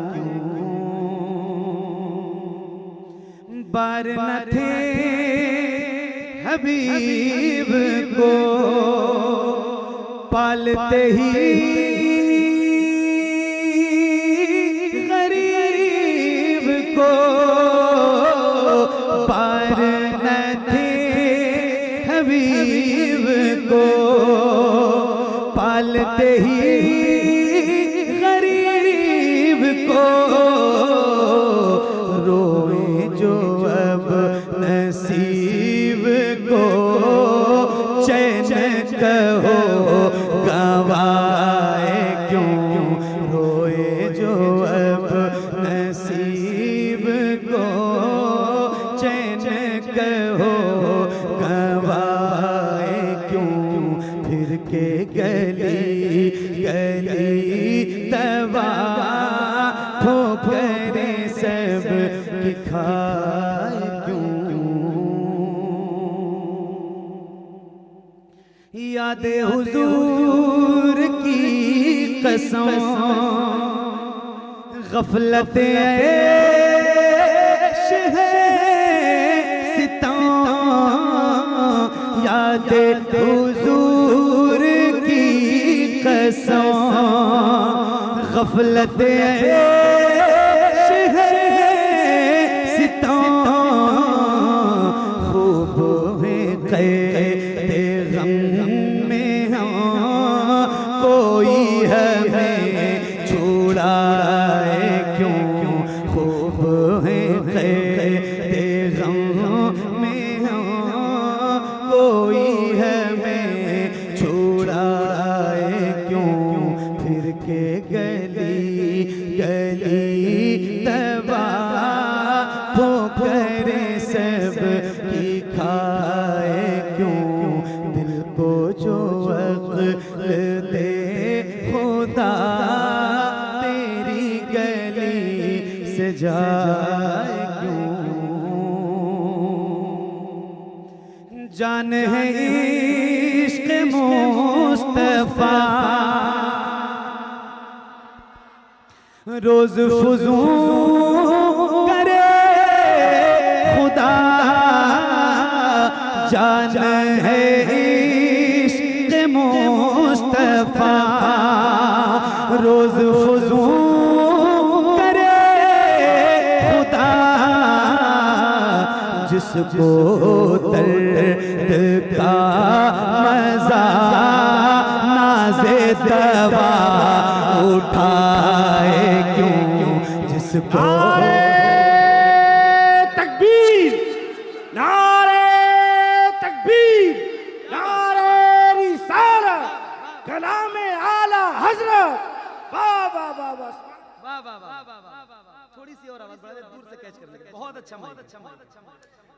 [SPEAKER 1] बार न थे हबीब को पालते ही गरीब को, पार न थे हबीब को पालते ही गरीब को, रोए जो अब नसीब को चैन कहो गवाए क्यों, रोए जो अब नसीब को चैन कहो गवाए क्यों, फिर के गली गली दवा ठोकरें सब की खाए क्यों। याद हुजूर की कसम गफलत ऐश है सितम, याद हुजूर की कसम गफलत ऐश है सितम, खूब है क़ैदे गम में हम कोई हमें छुड़ाए क्यों, खूब है क़ैदे गम में हम कोई हमें छुड़ाए क्यों, फिर के गली गली दवा ठोकरें सब की खाए क्यों, दिल को जो अक्ल दे खुदा तेरी गली से जाए क्यों। जान है इश्क़ मुस्तफ़ा रोज फुजूं करे खुदा, जान है इश्क़ मुस्तफ़ा रोज फुजूं करे खुदा, जिसको दर्द का मजा नाज़े दवा उठाए क्यों, जिसको
[SPEAKER 2] तकबीर, नारे तकबीर, नारे रिसालत, कलामे आला हजरत। वाह वाह वाह वाह
[SPEAKER 1] वाह वाह वाह, थोड़ी सी और आवाज बढ़ा दे, दूर से कैच कर लेंगे। बहुत अच्छा माइक।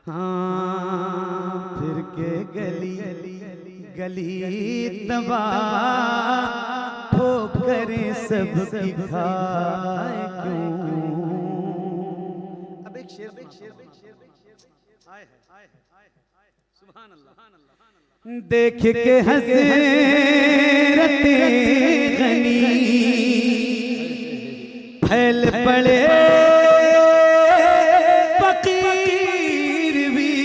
[SPEAKER 1] हाँ फिर के गली गली तबा ठोकरें सबकी खाए क्यों। अब एक शेर सुभान अल्लाह। देख के हज़रत गनी फैल पड़े फकीर भी,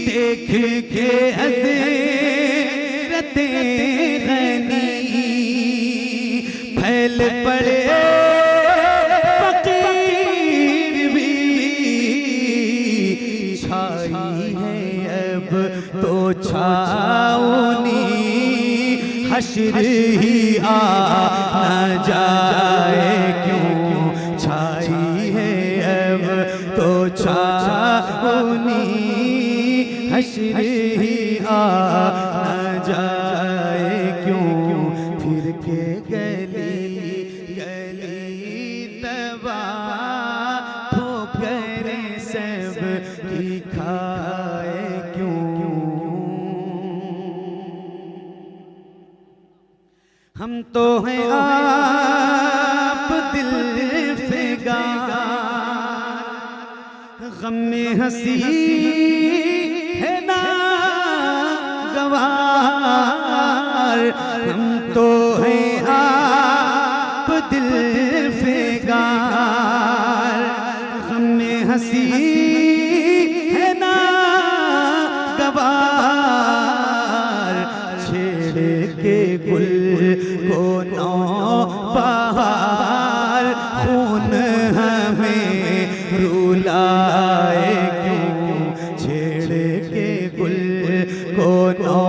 [SPEAKER 1] देख के हज़रत गनी फैल पड़े फकीर भी। छाई है अब तो छाऊनी, हश्र ही आ न जाए क्यों। छाई है अब तो छाऊनी, हश्र ही आ न जाए क्यों। फिर के गली गली तबा ठोकरें सब की खाए क्यों। हम तो हैं आप दिल फिगार, गम में हंसी है ना गवार। हम तो हैं आप दिल फिगार, गम में हंसी है ना गवार। छेड़ के गुल को नौ बहार, खून हमें रुलाए क्यों। छेड़ के गुल को नौ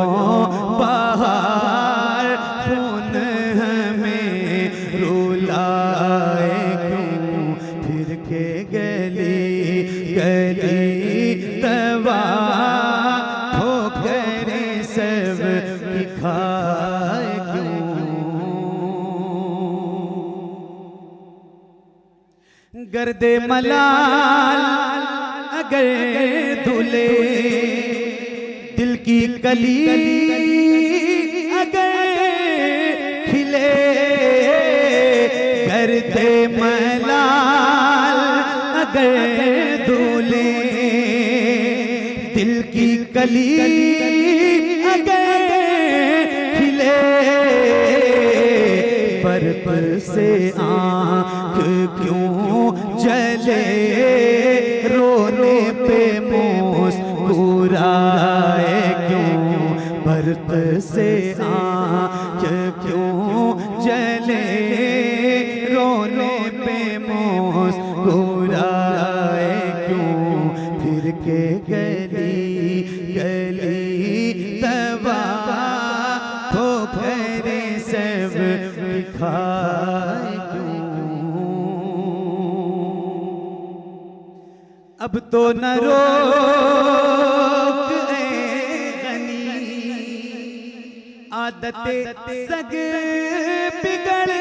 [SPEAKER 1] बहार, खून हमें रुलाए क्यों। फिर के गली गली तबा ठोकरें सब की खाए क्यों। गर्दे मलाल अगर धुले, दिल की कली अगर खिले। गर्दे मलाल अगर धुले, दिल की कली अगर खिले। बर्फ से आँख क्यों जले, रोने पे मुस्कुराए क्यों। बर्फ से आँख क्यों जले, रोने पे मुस्कुराए क्यों। फिर के गली गली तबा ठोकरें सब खाए क्यों। अब तो न रोक गनी, आदतें सग बिगड़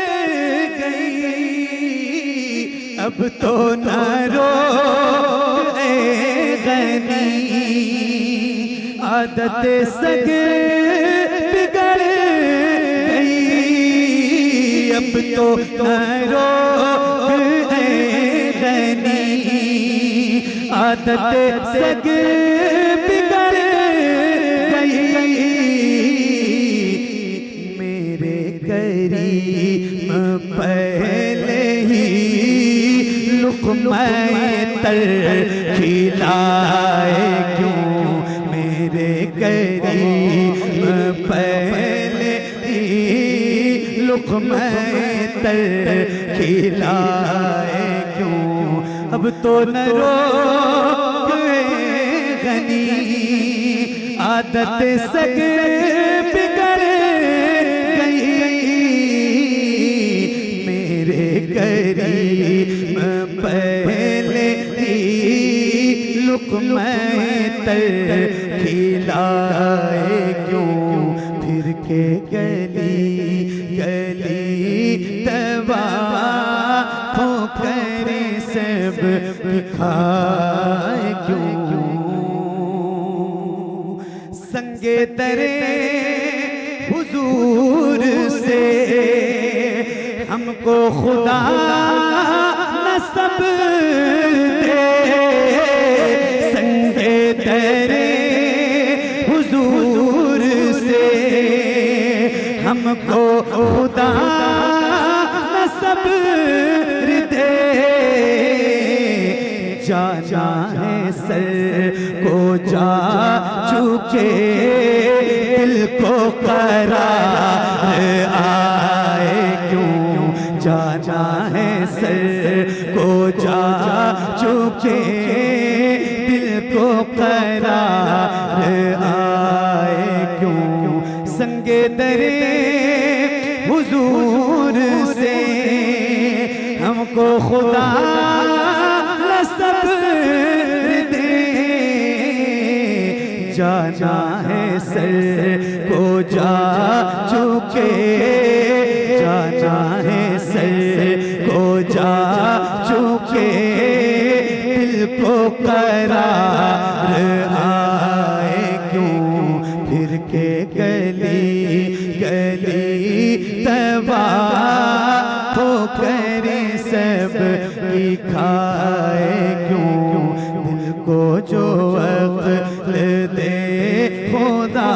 [SPEAKER 1] गई। अब तो न रोक गनी, आदतें सग बिगड़ गई। अब तो न रोक गनी, आदतें सग बिगड़ गई। मेरे करीम पहले ही लुक़्मा तर खिलाए क्यों। मेरे करीम पहले ही लुक़्मा तर खिलाए क्यों। अब तो न रोक गनी आदत सग बिगड़ गई मेरे करीब पहले ही लुक़्मा तर खिलाए क्यों फिर के गली गली दवा करे सब खाए क्यों संगे दरे हुजूर से हमको खुदा नसब दे संगे दरे हुजूर से हमको खुदा नसब दे जाना है सर को जा चुके दिल को करार आए क्यों जाना है सर को जा चुके दिल को करार आए क्यों संगे दरे हुजूर से हमको खुदा नसब दे जाना है सर को जा चुके जाना है सर को जा चुके दिल को करार आए क्यों फिर के गली गली तबा हो करे सब की खाए क्यों दिल को जो अक्ल दे खुदा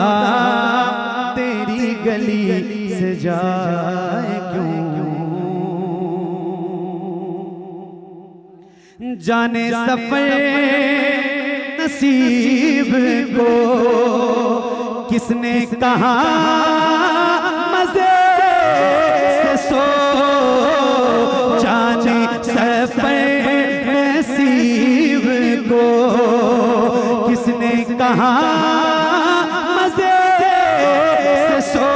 [SPEAKER 1] तेरी गली से जाए क्यों जाने सफर नसीब को किसने कहा मजे से सो जाने सफर नसीब को किसने कहा मजे से सो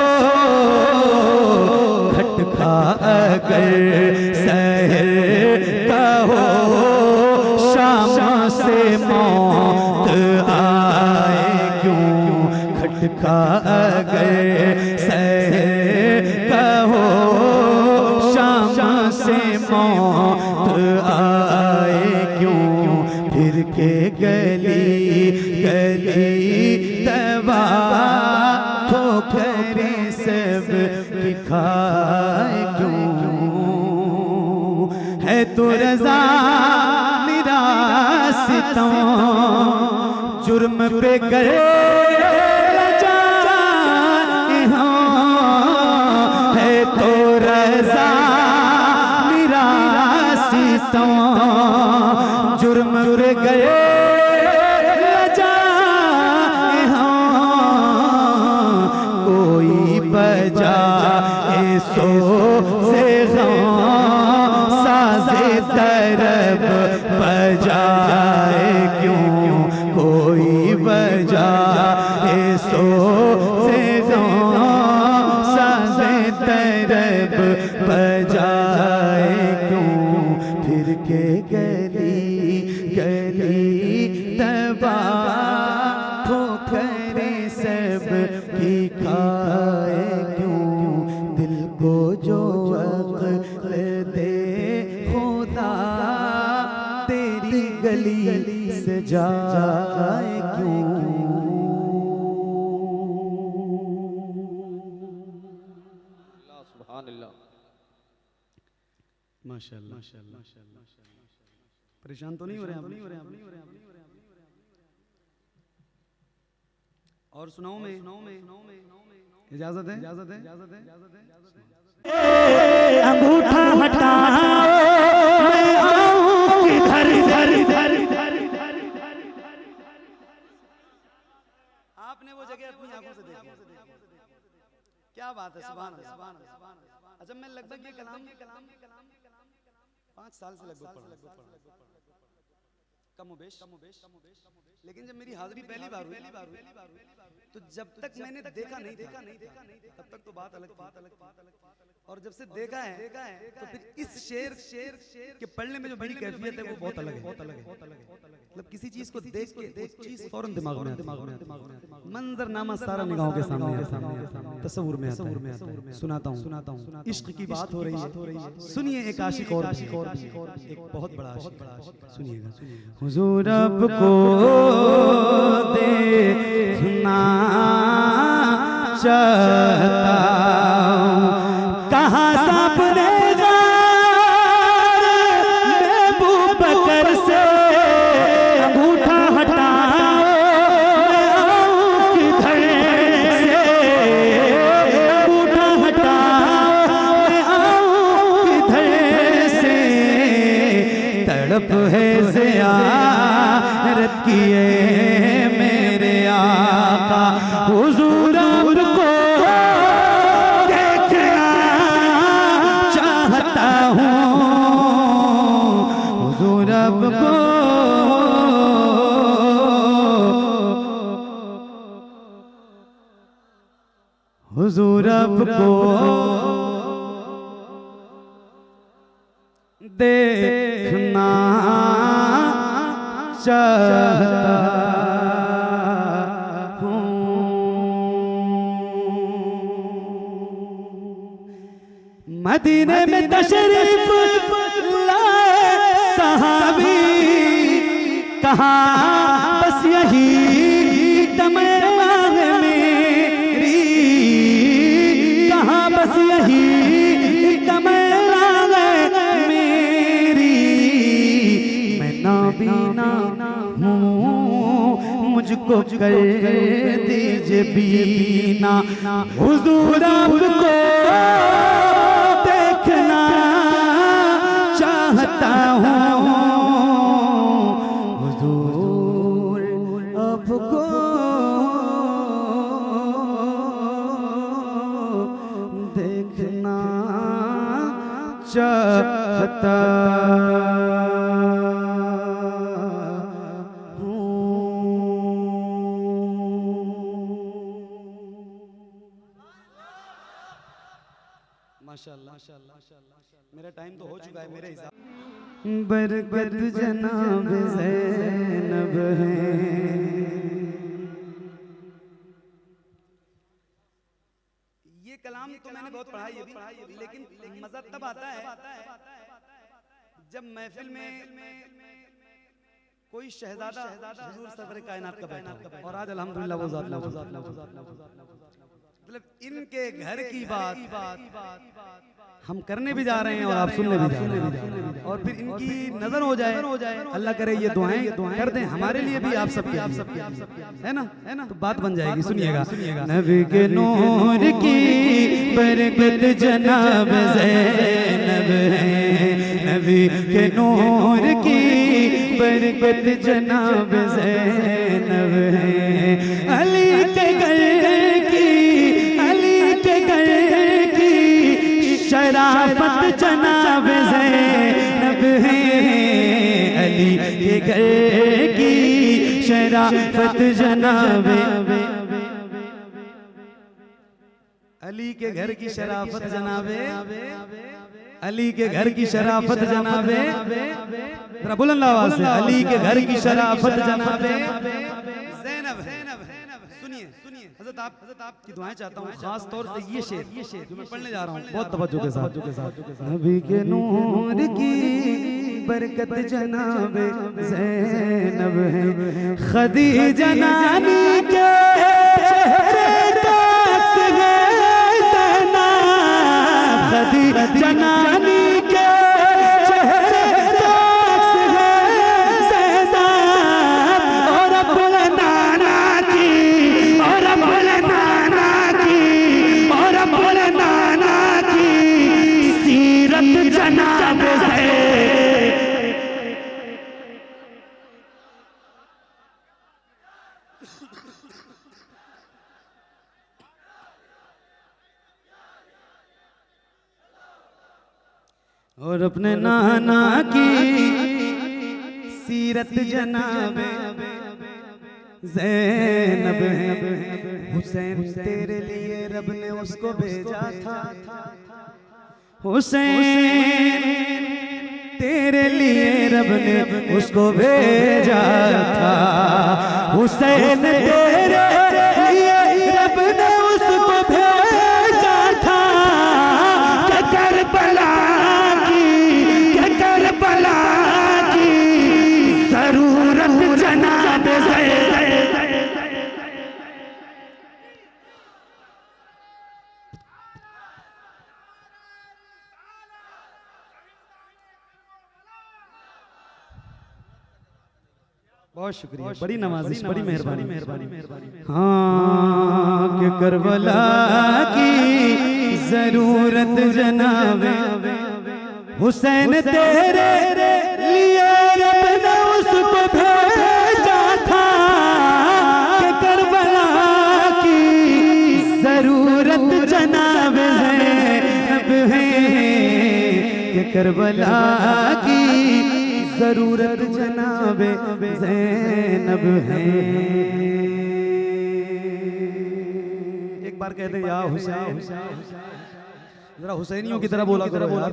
[SPEAKER 1] खटका अगर सहर का हो शाम से मौत आए क्यों खटका अगर सहर का हो शाम से मौत आए क्यों फिर के गली गली दवा ठोकरे सब की खाए क्यों है तो रजा मेरा सितम जुर्म पे करे जाए हाँ है तो रजा मेरा सितम जुर्म पे गए जाए हाँ कोई बजा सो से साजे तरब बजाए क्यों कोई बजा सो से साजे तरब बजाए क्यों फिर के गली गली दबा ठोकरे सब की खाए क्यों दिल को जो अक्ल दे खुदा तेरी गली से जाए क्यों माशाअल्लाह परेशान तो नहीं हो रहे आप और सुनाऊं मैं इजाजत है
[SPEAKER 2] अंगूठा हटाओ मैं आऊं किधर
[SPEAKER 1] आपने वो जगह अपनी आंखों से देखी क्या बात है सुभान अल्लाह अच्छा मैं लगभग ये कलाम 5 साल से लगभग पढ़ा, कमोबेश। लेकिन जब मेरी हाजिरी पहली बार हुई तो जब तक मैंने देखा नहीं था तब तक तो बात अलग और जब से देखा है तो फिर इस शेर के पढ़ने में जो मेरी कैफियत है वो बहुत अलग है। मतलब किसी चीज को देख के वो चीज फौरन दिमाग में मंजरनामा सारा निगाहों के सामने आता है, तस्वुर में आता है। सुनाता हूँ, इश्क की बात हो रही है, सुनिए एक आशिक और एक बहुत बड़ा आशिक, सुनिएगा। हुजूर रब को देखना चाहता हूँ, कहाँ सामने अबू बकर से अंगूठा हटाओ, किधर से अंगूठा हटाओ, किधर से तड़प है ज़ियारत किए मेरे आका, हुजूर आपको देखना चाहता हूँ, हुजूर आपको हुजूर आपको देखना चाहता हूँ। मदीने में तशरीफ लाए सहाबी, कहाँ बस यही तमन्ना मेरी, कहाँ बस यही तमन्ना मेरी, मैं नाबीना हूँ मुझको कर दीजिए बीना, हुजूर आपको देखना चाहता हूँ, हुजूर आपको देखना चाहता माशाअल्लाह। मेरा टाइम तो हो चुका है मेरे हिसाब। बरकत जनाब ज़ैनब है, ये कलाम तो मैंने बहुत पढ़ा ये भी, लेकिन मजा तब आता है जब महफिल में कोई शहजादा हुजूर सरवर कायनात का बैठा और आज अल्हम्दुलिल्लाह वो ज़ात, मतलब इनके घर की बात हम करने भी जा रहे हैं और आप सुनने भी जा रहे हैं, और फिर इनकी नजर हो जाए, अल्लाह करे ये दुआएं कर दें हमारे लिए भी, आप सबके है ना, तो बात बन जाएगी। सुनिएगा। नबी के नूर की बरकत जनाब ज़ैनब है, नबी के नूर की बरकत जनाब ज़ैनब है, अली के घर की शराफत जनाब ज़ैनब है, अली के घर की शराफत जनाब, अली के घर की शराफत जनाबे, अली के घर की शराफत जनाबे, जरा बुलंद आवाज से, अली के घर की शराफत जनाबे ज़ैनब। सुनिए हज़रत आपकी दुआएं चाहता हूँ, खास तौर से ये शेर जो मैं पढ़ने जा रहा हूँ बहुत तवज्जो के साथ। नबी के नूर की बरकत जनाब ज़ैनब है, खदीजा नानी के चेहरे का अक्स है ज़ैनब, खदीजा नानी के चेहरे का अक्स है ज़ैनब, और अपने नाना की, और अपने नाना की, और अपने नाना की सीरत जनाब है। और अपने नाना की सीरत जनाबे ज़ैनब है। हुसैन तेरे लिए रब ने उसको भेजा था, हुसैन तेरे लिए रब ने उसको भेजा था, हुसैन तेरे लिए रब ने उसको भेजा था। कि करबला की जरूरत जनाब बहुत शुक्रिया, बड़ी नवाजिश, बड़ी मेहरबानी। हाँ कि करबला की जरूरत जनाबे हुसैन तेरे लिए रब ने उसको भेजा था। कि करबला की जरूरत जनाबे ज़ैनब है। कि करबला की जरूरत जनाबे ज़ैनब है। एक बार कहते या हुसैन, जरा हुसैनियों की तरह बोला करो यार।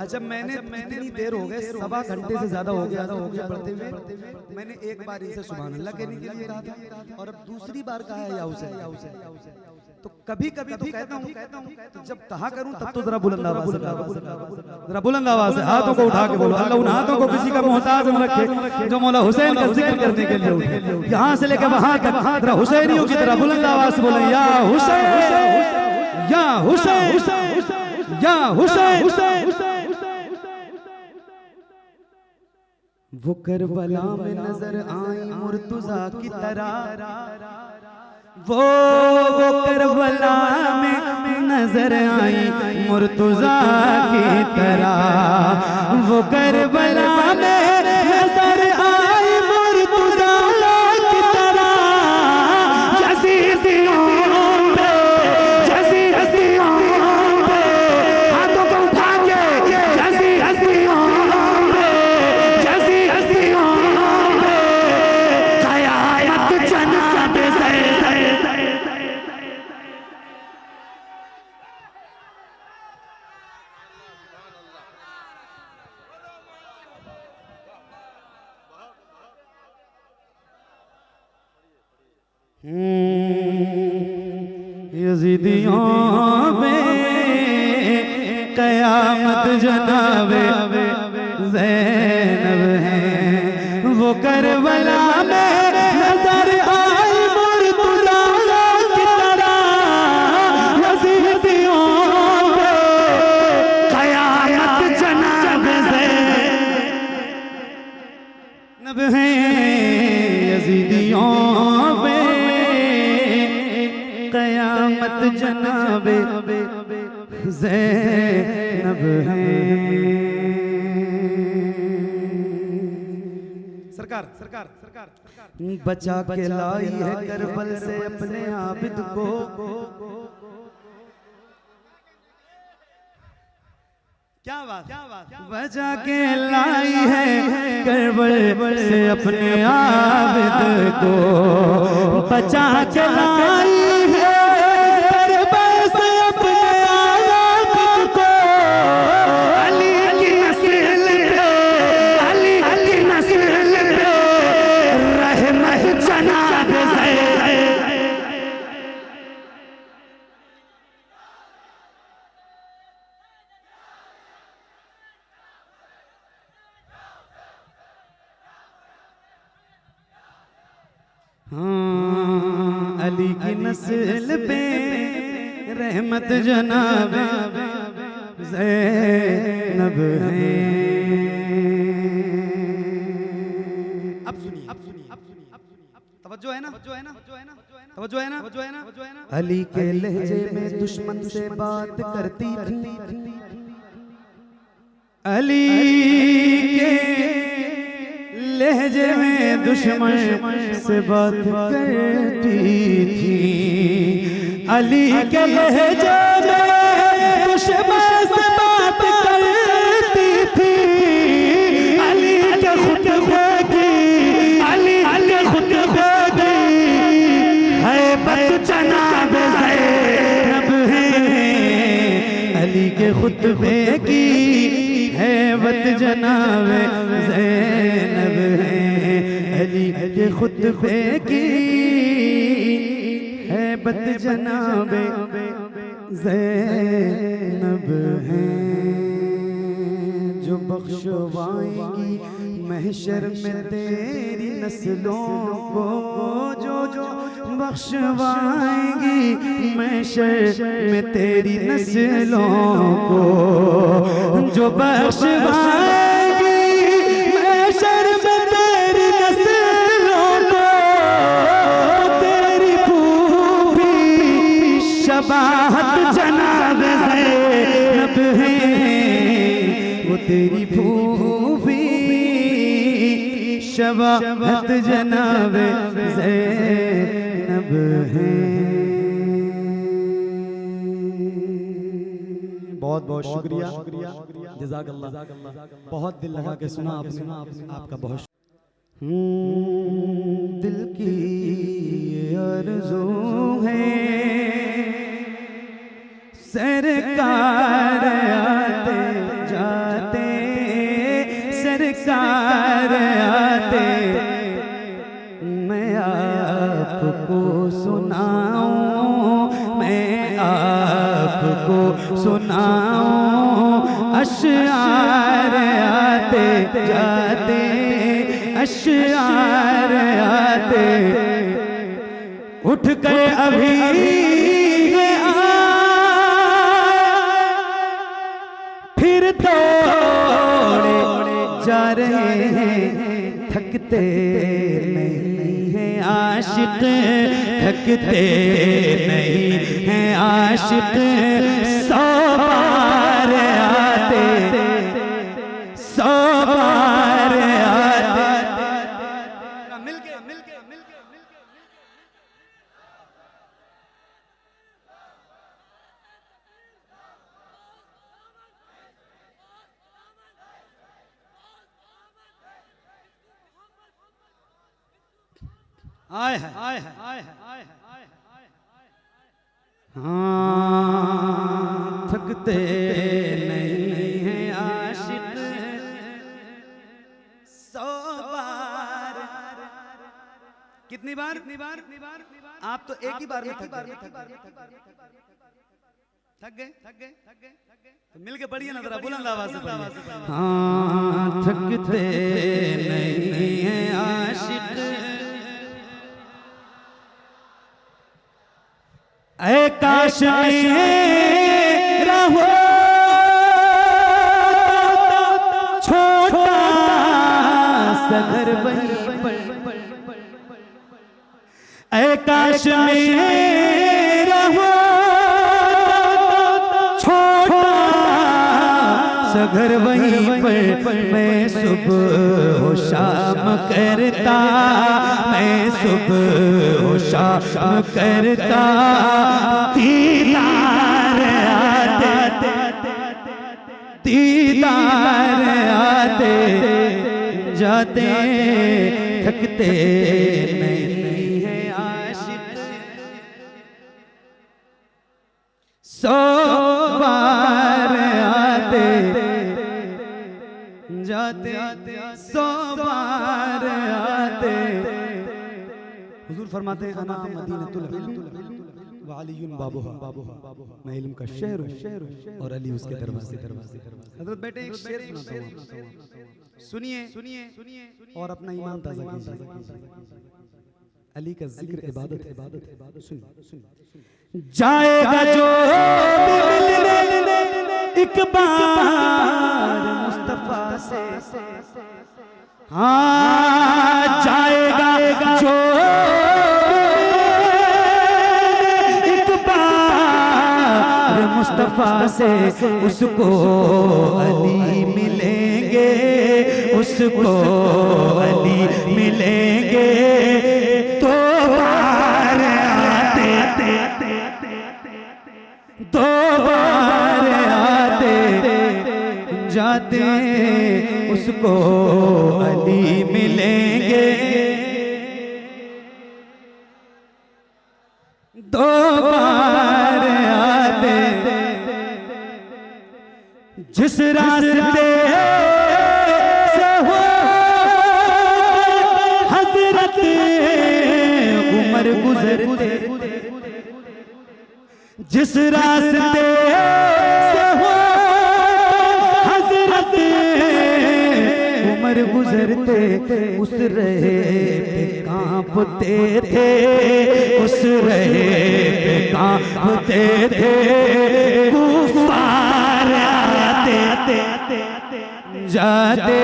[SPEAKER 1] अच्छा मैंने इतनी देर हो गए, 1.25 घंटे से ज्यादा हो गया था मुझे पढ़ते हुए। मैंने एक बार इनसे सुभान अल्लाह कहने के लिए कहा था और अब दूसरी बार कहा है या हुसैन। तो कभी कभी तो कहता हूँ, तो जब कहा करूँ तब तो जरा बुलंद आवाज से, जरा बुलंद आवाज से हाथों को उठा के बोलो। अल्लाह उन हाथों को किसी का मोहताज न रखे जो मौला हुसैन का जिक्र करने के लिए उठे। यहाँ से लेकर वहां तक जरा हुसैनियों की तरह बुलंद आवाज से बोले या हुसैन, या हुसैन, या हुसैन। वो करबला में नजर आई मुर्तुजा की तरह, वो करबला में नजर आई मुर्तुजा की तरह, वो करबला में नजर आई मुर्तुजा की तरह। यज़ीदियों पे हाथों को उठा के यज़ीदियों पे क़यामत जनाब यज़ीदियों पे क़यामत जनाबे ज़ैनब है। वो करबला में नजर आई मुर्तुज़ा की तरह। यज़ीदियों पे क़यामत जनाब ज़ैनब है। यज़ीदियों पे क़यामत जनाबे ज़ैनब है। सरकार बचा के लाई है करबल से अपने आबिद को। क्या बात, बचा के लाई है करबल से अपने आबिद को। बचा के लाई है करबल से अपने आबिद को। अली की नस्ल पे, अली की नस्ल पे रहमत जनाब अली की नस्ल पे रहमत जनाब ज़ैनब है। अब सुनिए, तवज्जो है ना, तवज्जो है ना। अली के लहजे में दुश्मन से बात करती थी, अली के लहजे में दुश्मन से बात करती थी। अली के लहजे में दुश्मन से बात करती
[SPEAKER 2] खुतबे की हैबत जनाब ज़ैनब है, अली के खुतबे की हैबत जनाब ज़ैनब है। जो बख्शवाएंगी महशर में तेरी नस्लों को, जो बख्शवाएंगी महशर में तेरी नस्लों को, जो बख्शवाएंगी महशर में तेरी नस्लों को, तेरी फूफी शबाहत जनाब ज़ैनब है, वो तेरी फूफी शबाहत जनाब ज़ैनब है।
[SPEAKER 1] बहुत बहुत शुक्रिया, जज़ाकल्लाह। बहुत दिल लगा के सुना आपने, आपका बहुत
[SPEAKER 2] दिल की आरज़ू है सरकार आते जाते, सरकार आते मैं आपको सुनाऊं, मैं आपको सुनाऊं अशआर आते जाते, अशआर आते उठ कर अभी फिर दौड़े जा रहे हैं, थकते नहीं हैं आशिक, थकते नहीं हैं आशिक, 100 बार आते, 100 बार आते।
[SPEAKER 1] मिलके आए है
[SPEAKER 2] हाँ थकते नहीं हैं आशिक, 100 बार।
[SPEAKER 1] कितनी बार? आप तो एक ही बार में थक गए। तो मिलके पढ़िए ना जरा, बुलंद आवाज से पढ़िए।
[SPEAKER 2] हाँ थकते नहीं हैं आशिक, ऐ काश मेरा हो छोटा सा घर वहीं पर, ऐ काश मेरा हो छोटा सा घर वहीं पर, मैं सुबह हो शाम करता, मैं सुबह हो शाम करता, दीदार आते, दीदार आते जाते, थकते नहीं हैं आशिक, 100 बार आते जाते, 100 बार आते।
[SPEAKER 1] हुजूर फरमाते हैं अना मदीनतुल इल्म व अलीयुन बाबुहा, मैं इल्म का शहर हूं और अली उसके दरवाजे। हजरत बेटे एक शेर सुनाता हूं, सुनिए और अपना ईमान ताज़ा कीजिए। अली का जिक्र इबादत है, सुनिए।
[SPEAKER 2] जाएगा जो मिलने एक बार मुस्तफा से, हाँ जाएगा जो एक बार मुस्तफा से, उसको अली मिलेंगे, उसको अली मिलेंगे, तो बार आते, 2 बार आते जाते, उसको अली मिलेंगे, 2 बार आते रास्ते से हो हजरत उमर गुजरते, जिस रास्ते से हो हजरत उमर गुजरते, उस रहे पे कांपते थे, उस रहे पे कांपते थे, कुफार आते जाते,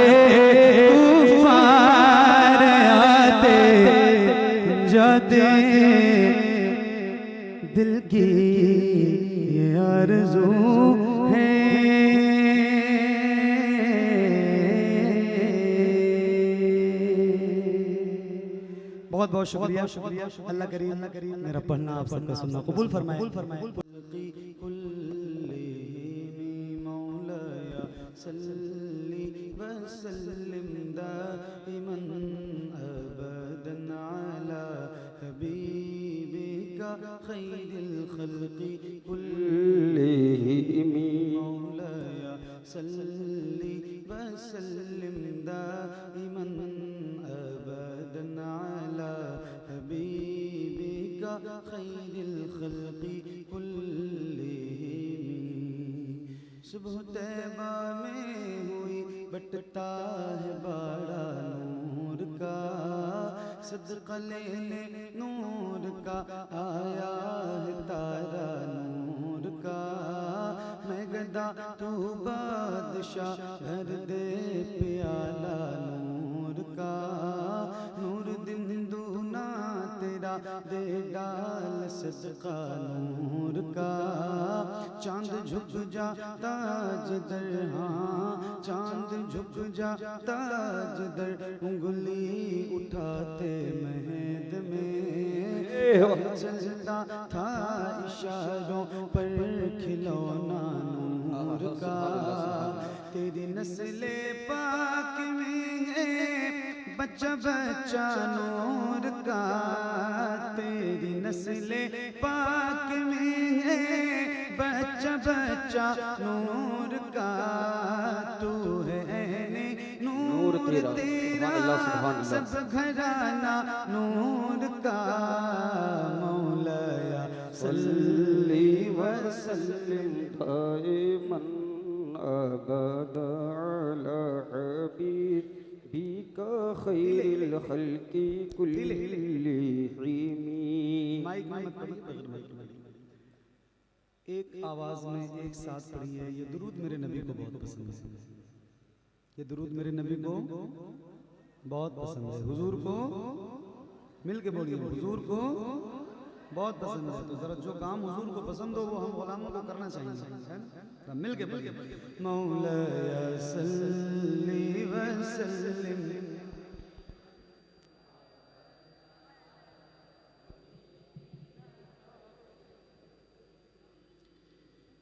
[SPEAKER 2] कुफार आते जाते, दिल की ये आरज़ू है। बहुत बहुत शुक्रिया, अल्लाह करीम मेरा पढ़ना आप सबका सुनना कबूल फरमाए।
[SPEAKER 3] खैरिल खल्क़ि कुल्लिहिम मौलाया सल्ली व सल्लिम दाइमन अबदन अला हबीबिका खैरिल खल्क़ि कुल्लिहिम। सुबह तैबा में हुई बटता है बाड़ा नूर का, सदका लेने नूर का आया है तारा नूर का। मैं गदा तू बादशाह भर दे प्याला नूर का, नूर दिन दूना तेरा दे डाल सदका नूर का। चांद झुक जाता जिधर, हाँ चांद झुक जाता जिधर, उंगली उठाते महद में चलता था इशारों पर खिलौना नूर का। तेरी नस्ले पाक में है बच्चा बच्चा नूर का, तेरी नस्ले पाक में है बच्चा बच्चा नूर का। तू है नूर तेरा सब घराना नूर का। मौलाया सल्ली व सल्लिम दाइमन अबदा अला हबीबिका खैरिल खल्क़ि कुल्लिहिम।
[SPEAKER 1] एक आवाज में एक साथ पढ़िए। ये दुरूद मेरे नबी को बहुत पसंद है, ये दुरूद मेरे नबी को बहुत पसंद है। हुजूर को मिल के बोलिए, हुजूर को बहुत पसंद है। तो जरा जो काम हुजूर को पसंद हो वो हम गुलामों को करना चाहिए, है? मिल के बोलिए।
[SPEAKER 3] मौलाया सल्ली व सल्लिम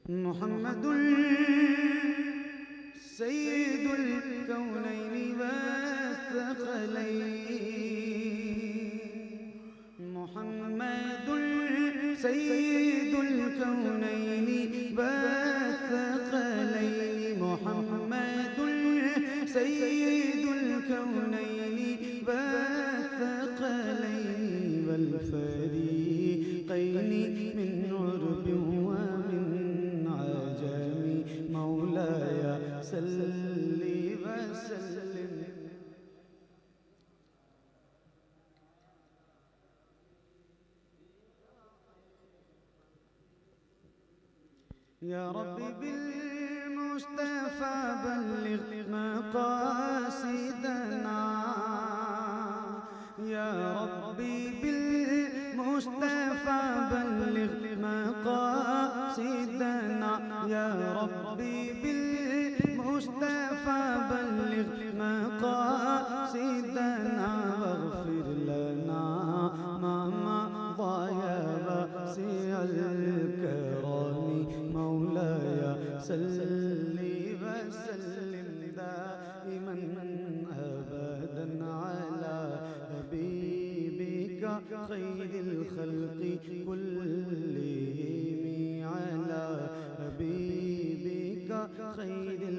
[SPEAKER 3] मुहम्मदुल सय्यिदुल कौनैनि व सक़लैन। मुहम्मदुल सय्यिदुल कौनैनि व सक़लैन। मुहम्मदुल सय्यिदुल कौनैनि व सक़लैन वल फ़रीक़ैनि मिन उर्बिन व मिन अजमी। मौलाया सल्ली व सल्लिम। या रब्बी बिल मुस्तफ़ा बल्लिग़ मक़ासिदना। या रब्बी बिल मुस्तफ़ा बल्लिग़ मक़ासिदना। या रब्बी बिल मुस्तफ़ा बल्लिग़ मक़ासिदना। वग़फ़िर लना मा मज़ा या वासिअल करमी। मौलाया सल्ली व सल्लिम दाइमन अबदन अला हबीबिका खैरिल खल्क़ि कुल्लिहिम। अला हबीबिका खैरिल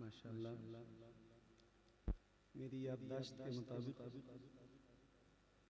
[SPEAKER 1] माशाल्लाह मेरी याददाश्त के मुताबिक